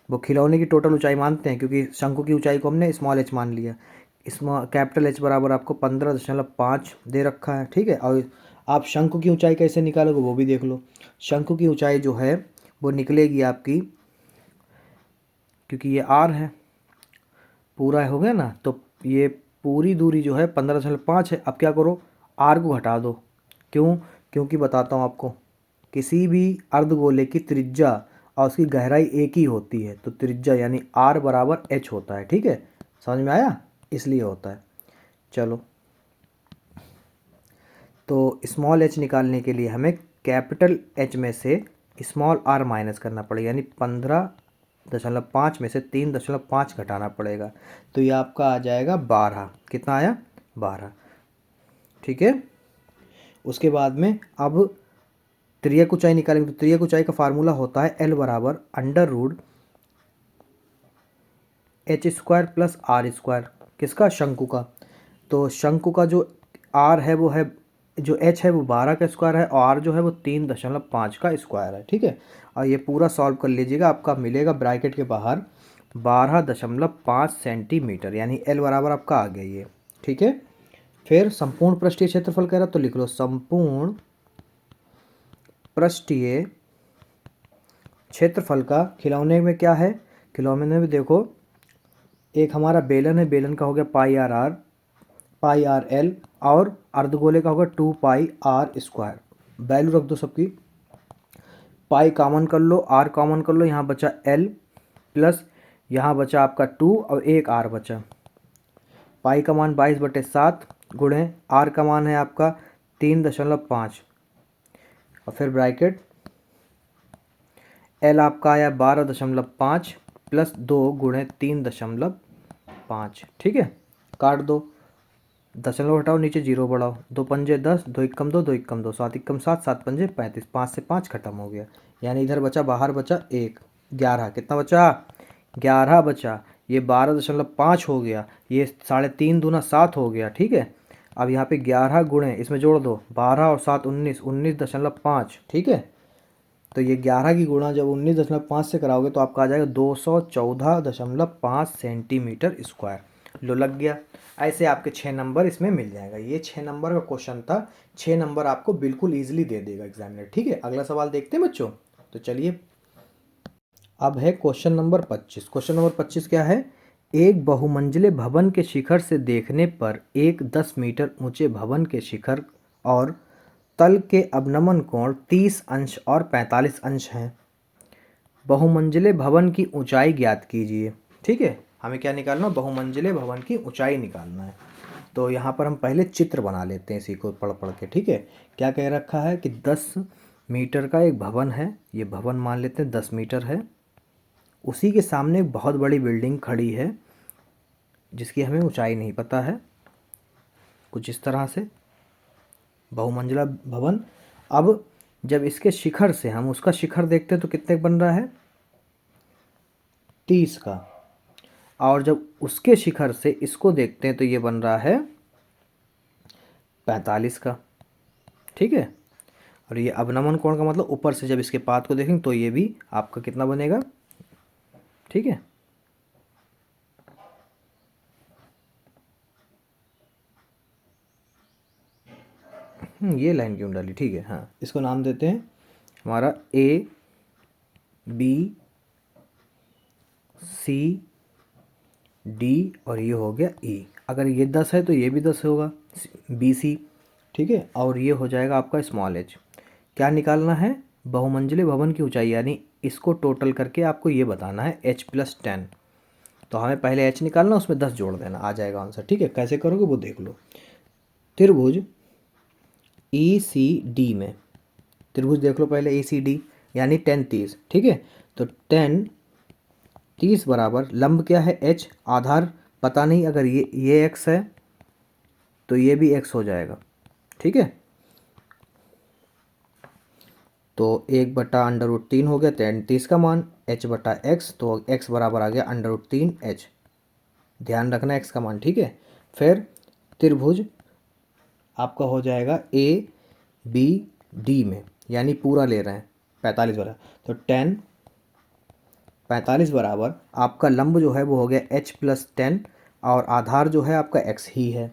वो खिलौने की टोटल ऊंचाई मानते हैं क्योंकि शंकु की ऊंचाई को हमने स्मॉल एच मान लिया। स्मॉल कैपिटल एच बराबर आपको 15.5 दे रखा है। ठीक है, और आप शंकु की ऊंचाई कैसे निकालोगे वो भी देख लो। शंकु की ऊंचाई जो है वो निकलेगी आपकी, क्योंकि ये आर है पूरा हो गया ना, तो ये पूरी दूरी जो है 15.5 है। अब क्या करो, आर को घटा दो। क्यों? क्योंकि बताता हूँ आपको, किसी भी अर्धगोले की त्रिज्या और उसकी गहराई एक ही होती है, तो त्रिज्या यानी आर बराबर एच होता है। ठीक है, समझ में आया? इसलिए होता है। चलो, तो स्मॉल एच निकालने के लिए हमें कैपिटल एच में से स्मॉल आर माइनस करना पड़ेगा, यानी 15.5 में से 3.5 घटाना पड़ेगा, तो ये आपका आ जाएगा 12। कितना आया? 12। ठीक है, उसके बाद में अब त्रियक ऊंचाई निकालेंगे, तो त्रियक ऊंचाई का फार्मूला होता है एल बराबर √ h² प्लस r²। किसका? शंकु का। तो शंकु का जो आर है वो है, जो एच है वो 12 का स्क्वायर है, और आर जो है वो 3.5 का स्क्वायर है। ठीक है, और ये पूरा सॉल्व कर लीजिएगा, आपका मिलेगा ब्रैकेट के बाहर 12.5 सेंटीमीटर, यानी एल बराबर आपका आ गया ये। ठीक है, फिर संपूर्ण पृष्ठीय क्षेत्रफल कह रहा तो लिख लो संपूर्ण पृष्ठीय क्षेत्रफल का। खिलौने में क्या है? खिलौने में देखो, एक हमारा बेलन है, बेलन का हो गया πr/l, और अर्धगोले का होगा 2πr²। वैल्यू रख दो सबकी, पाई कॉमन कर लो, आर कॉमन कर लो, यहाँ बचा एल प्लस यहाँ बचा आपका 2 और एक आर बचा। पाई का मान 22/7 गुणे आर का मान है आपका 3.5, और फिर ब्रैकेट एल आपका आया 12.5 प्लस 2 गुणे 3.5। ठीक है, काट दो, दशमलव हटाओ, नीचे जीरो बढ़ाओ, 2 पंजे 10, 2 एकम 2, 2 एकम 2, 7 एकम 7, 7 पंजे 35, 5 से 5 खत्म हो गया, यानी इधर बचा, बाहर बचा 1, 11। कितना बचा? 11 बचा। ये 12.5 हो गया, ये 3.5 दूना 7 हो गया। ठीक है, अब यहाँ पे 11 गुणे इसमें जोड़ दो, 12 और 7 19, 19.5। ठीक है, तो ये 11 की गुणा जब 19.5 से कराओगे तो आपका आ जाएगा 214.5 सेंटीमीटर स्क्वायर। लो, लग गया। ऐसे आपके 6 नंबर इसमें मिल जाएगा। ये 6 नंबर का क्वेश्चन था, 6 नंबर आपको बिल्कुल ईजिली दे देगा एग्जामिनर। ठीक है, अगला सवाल देखते हैं बच्चों। तो चलिए, अब है क्वेश्चन नंबर 25। क्वेश्चन नंबर 25 क्या है? एक बहुमंजिले भवन के शिखर से देखने पर एक 10 मीटर ऊंचे भवन के शिखर और तल के अवनमन कोण 30 अंश और 45 अंश हैं। बहुमंजिले भवन की ऊंचाई ज्ञात कीजिए। ठीक है, हमें क्या निकालना, बहुमंजिले भवन की ऊंचाई निकालना है। तो यहाँ पर हम पहले चित्र बना लेते हैं इसी को पढ़ पढ़ के। ठीक है, क्या कह रखा है कि 10 मीटर का एक भवन है, ये भवन मान लेते हैं 10 मीटर है। उसी के सामने एक बहुत बड़ी बिल्डिंग खड़ी है जिसकी हमें ऊंचाई नहीं पता है, कुछ इस तरह से बहुमंजिला भवन। अब जब इसके शिखर से हम उसका शिखर देखते हैं तो कितने बन रहा है, 30 का, और जब उसके शिखर से इसको देखते हैं तो ये बन रहा है 45 का। ठीक है, और ये अवनमन कोण का मतलब ऊपर से जब इसके पात को देखेंगे तो ये भी आपका कितना बनेगा। ठीक है, ये लाइन क्यों डाली, ठीक है, हाँ, इसको नाम देते हैं हमारा ए बी सी डी और ये हो गया ई। अगर ये 10 है तो ये भी 10 होगा, बी सी। ठीक है, और ये हो जाएगा आपका स्मॉल एच। क्या निकालना है, बहुमंजिले भवन की ऊंचाई, यानी इसको टोटल करके आपको ये बताना है H+10। तो हमें पहले H निकालना, उसमें 10 जोड़ देना, आ जाएगा आंसर। ठीक है, कैसे करोगे वो देख लो। त्रिभुज ECD में, त्रिभुज देख लो पहले ECD, यानी 10 30। ठीक है, तो 10 30 बराबर लंब क्या है H, आधार पता नहीं, अगर ये x है तो ये भी x हो जाएगा। ठीक है, तो 1/√3 हो गया 30 का मान, h/x, तो x बराबर आ गया √3h। ध्यान रखना x का मान। ठीक है, फिर त्रिभुज आपका हो जाएगा ABD में, यानी पूरा ले रहे हैं 45 वाला, तो 10 45 बराबर आपका लंब जो है वो हो गया H+10 और आधार जो है आपका x ही है।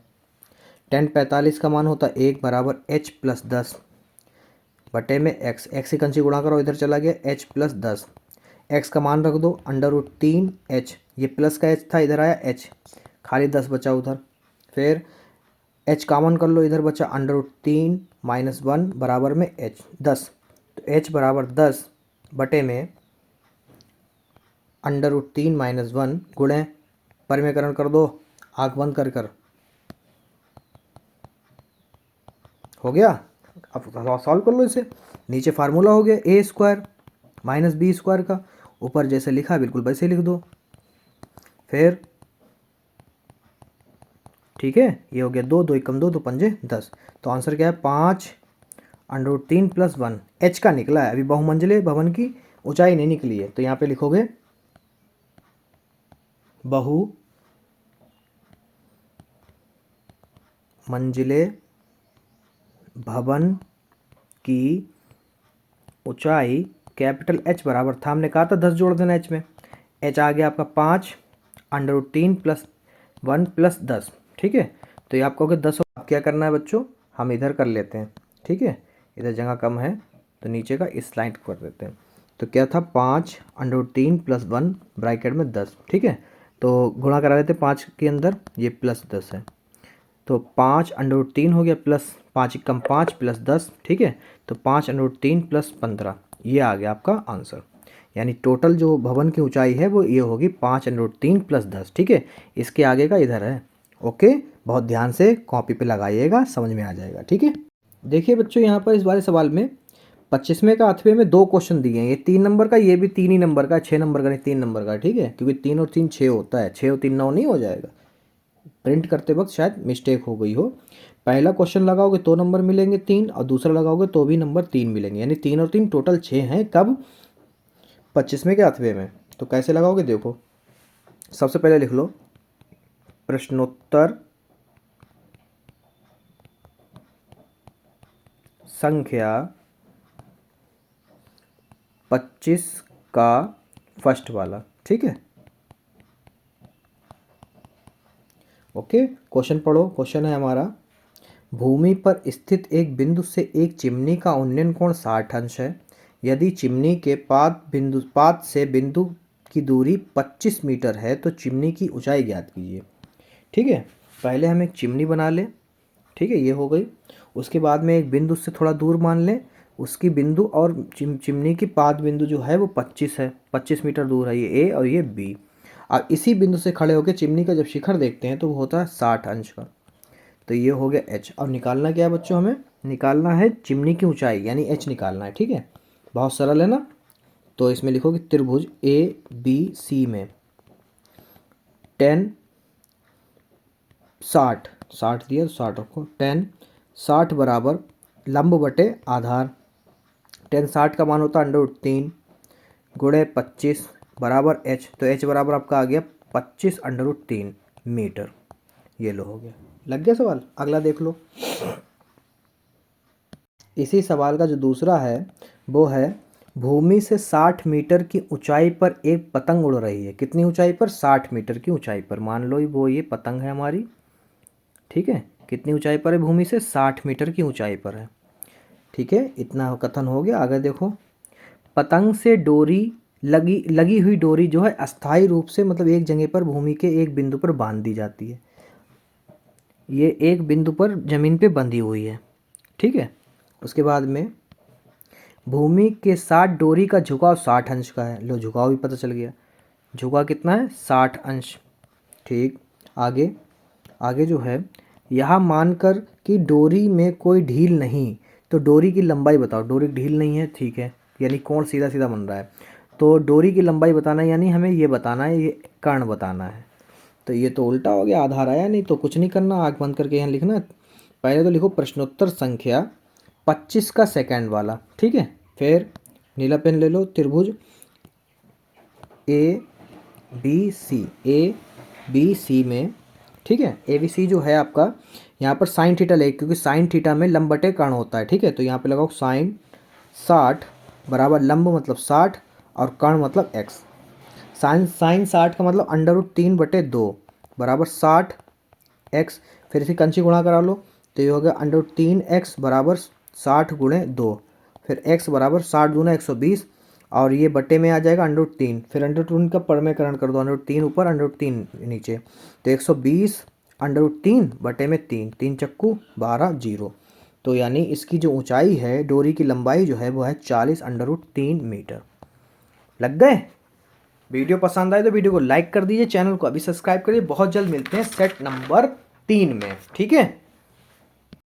10 45 का मान होता है 1 बराबर H+10 बटे में x, x से कंसी गुणा करो, इधर चला गया H+10, x का मान रख दो √3h, ये प्लस का h था, इधर आया h, खाली 10 बचा उधर। फिर h कॉमन कर लो, इधर बचा √3 - 1 बराबर में h 10, तो h बराबर 10 बटे में √3 - 1 गुणे, परिमेयकरण कर दो, आँख बंद कर कर, हो गया। अब सॉल्व कर लो इसे, नीचे फार्मूला हो गया A² - B² का, ऊपर जैसे लिखा बिल्कुल वैसे लिख दो। फिर ठीक है, ये हो गया 2 2 एकम 2 2 पंजे 10, तो आंसर क्या है 5 √3 + 1 h का निकला है। अभी बहुमंजिले भवन की ऊंचाई नहीं निकली है, तो यहाँ पे लिखोगे बहुमंजिले भवन की ऊंचाई कैपिटल H बराबर था, हमने कहा था 10 जोड़ देना H में, H आ गया आपका 5 √3 + 1 + 10। ठीक है, तो ये आप कहोगे 10, अब क्या करना है बच्चों, हम इधर कर लेते हैं। ठीक है, इधर जगह कम है तो नीचे का इस लाइन कर देते हैं। तो क्या था 5 √3 + 1 ब्रैकेट में 10। ठीक है, तो गुणा करा लेते 5 के अंदर, ये +10 है, तो 5 √3 हो गया, प्लस 5 एकम 5 + 10। ठीक है, तो 5 √3 + 15, ये आ गया आपका आंसर। यानी टोटल जो भवन की ऊंचाई है वो ये होगी 5 √3 + 10। ठीक है, इसके आगे का इधर है। ओके, बहुत ध्यान से कॉपी पे लगाइएगा, समझ में आ जाएगा। ठीक है, देखिए बच्चों, यहाँ पर इस वाले सवाल में 25वें का 8वें में 2 क्वेश्चन दिए हैं, ये 3 नंबर का, ये भी 3 ही नंबर का, 6 नंबर का नहीं 3 नंबर का। ठीक है, क्योंकि 3 और 3 6 होता है, 6 और 3 9 नहीं हो जाएगा, प्रिंट करते वक्त शायद मिस्टेक हो गई हो। पहला क्वेश्चन लगाओगे तो नंबर मिलेंगे 3, और दूसरा लगाओगे तो भी नंबर 3 मिलेंगे, यानी 3 और 3 टोटल 6 हैं। कब, 25वें के 8वें में। तो कैसे लगाओगे देखो, सबसे पहले लिख लो प्रश्नोत्तर संख्या 25 का फर्स्ट वाला। ठीक है, ओके, क्वेश्चन पढ़ो। क्वेश्चन है हमारा, भूमि पर स्थित एक बिंदु से एक चिमनी का उन्नयन कोण 60 अंश है। यदि चिमनी के पात से बिंदु की दूरी 25 मीटर है तो चिमनी की ऊंचाई ज्ञात कीजिए। ठीक है, पहले हम एक चिमनी बना लें। ठीक है, ये हो गई। उसके बाद में एक बिंदु उससे थोड़ा दूर मान लें, उसकी बिंदु और चिमनी की पाद बिंदु जो है वो 25 है, 25 मीटर दूर है, ये ए और ये बी। और इसी बिंदु से खड़े होकर चिमनी का जब शिखर देखते हैं तो वो होता है 60 अंश का। तो ये हो गया एच। और निकालना क्या है बच्चों, हमें निकालना है चिमनी की ऊंचाई यानी एच निकालना है। ठीक है, बहुत सरल है ना। तो इसमें लिखो कि त्रिभुज ए बी सी में 10 60 60 दिया तो 60 रखो, 10 60 बराबर लंब बटे आधार, 10 60 का मान होता है √3 गुणे 25 बराबर एच। तो एच बराबर आपका आ गया 25 √3 मीटर। ये लो हो गया, लग गया सवाल। अगला देख लो। इसी सवाल का जो दूसरा है वो है भूमि से 60 मीटर की ऊंचाई पर एक पतंग उड़ रही है। कितनी ऊंचाई पर? 60 मीटर की ऊंचाई पर। मान लो वो ये पतंग है हमारी। ठीक है, कितनी ऊंचाई पर है? भूमि से 60 मीटर की ऊंचाई पर है। ठीक है, इतना कथन हो गया। आगे देखो, पतंग से डोरी लगी हुई डोरी जो है अस्थायी रूप से मतलब एक जगह पर भूमि के एक बिंदु पर बांध दी जाती है। ये एक बिंदु पर जमीन पे बंधी हुई है। ठीक है, उसके बाद में भूमि के साथ डोरी का झुकाव 60 अंश का है। लो, झुकाव भी पता चल गया। झुकाव कितना है? 60 अंश। ठीक, आगे आगे जो है, यहाँ मानकर कि डोरी में कोई ढील नहीं, तो डोरी की लंबाई बताओ। डोरी की ढील नहीं है, ठीक है, यानी कोण सीधा सीधा बन रहा है। तो डोरी की लंबाई बताना है, यानी हमें ये बताना है, ये कर्ण बताना है। तो ये तो उल्टा हो गया, आधार आया नहीं। तो कुछ नहीं करना, आँख बंद करके यहाँ लिखना। पहले तो लिखो प्रश्नोत्तर संख्या 25 का सेकंड वाला। ठीक है, फिर नीला पेन ले लो। त्रिभुज ए बी सी में, ठीक है, ए बी सी जो है आपका, यहाँ पर साइन थीटा ले, क्योंकि साइन थीटा में लंब बटे कर्ण होता है। ठीक है, तो यहाँ पे लगाओ साइन 60 बराबर लंब मतलब 60 और कर्ण मतलब एक्स। साइन 60 का मतलब √3 बटे 2 बराबर 60 एक्स। फिर इसे कंची गुणा करा लो, तो ये हो गया √3 एक्स बराबर 60 गुणे 2। फिर एक्स बराबर 60 दूना 120 और ये बटे में आ जाएगा √3। फिर √3 का परमेकरण कर दो, √3 ऊपर √3 नीचे, तो 120 √3 बटे में 3, 3 चक्कू 12 जीरो। तो यानी इसकी जो ऊंचाई है, डोरी की लंबाई जो है वो है 40 √3 मीटर। लग गए? वीडियो पसंद आए तो वीडियो को लाइक कर दीजिए, चैनल को अभी सब्सक्राइब करिए। बहुत जल्द मिलते हैं सेट नंबर 3 में। ठीक है।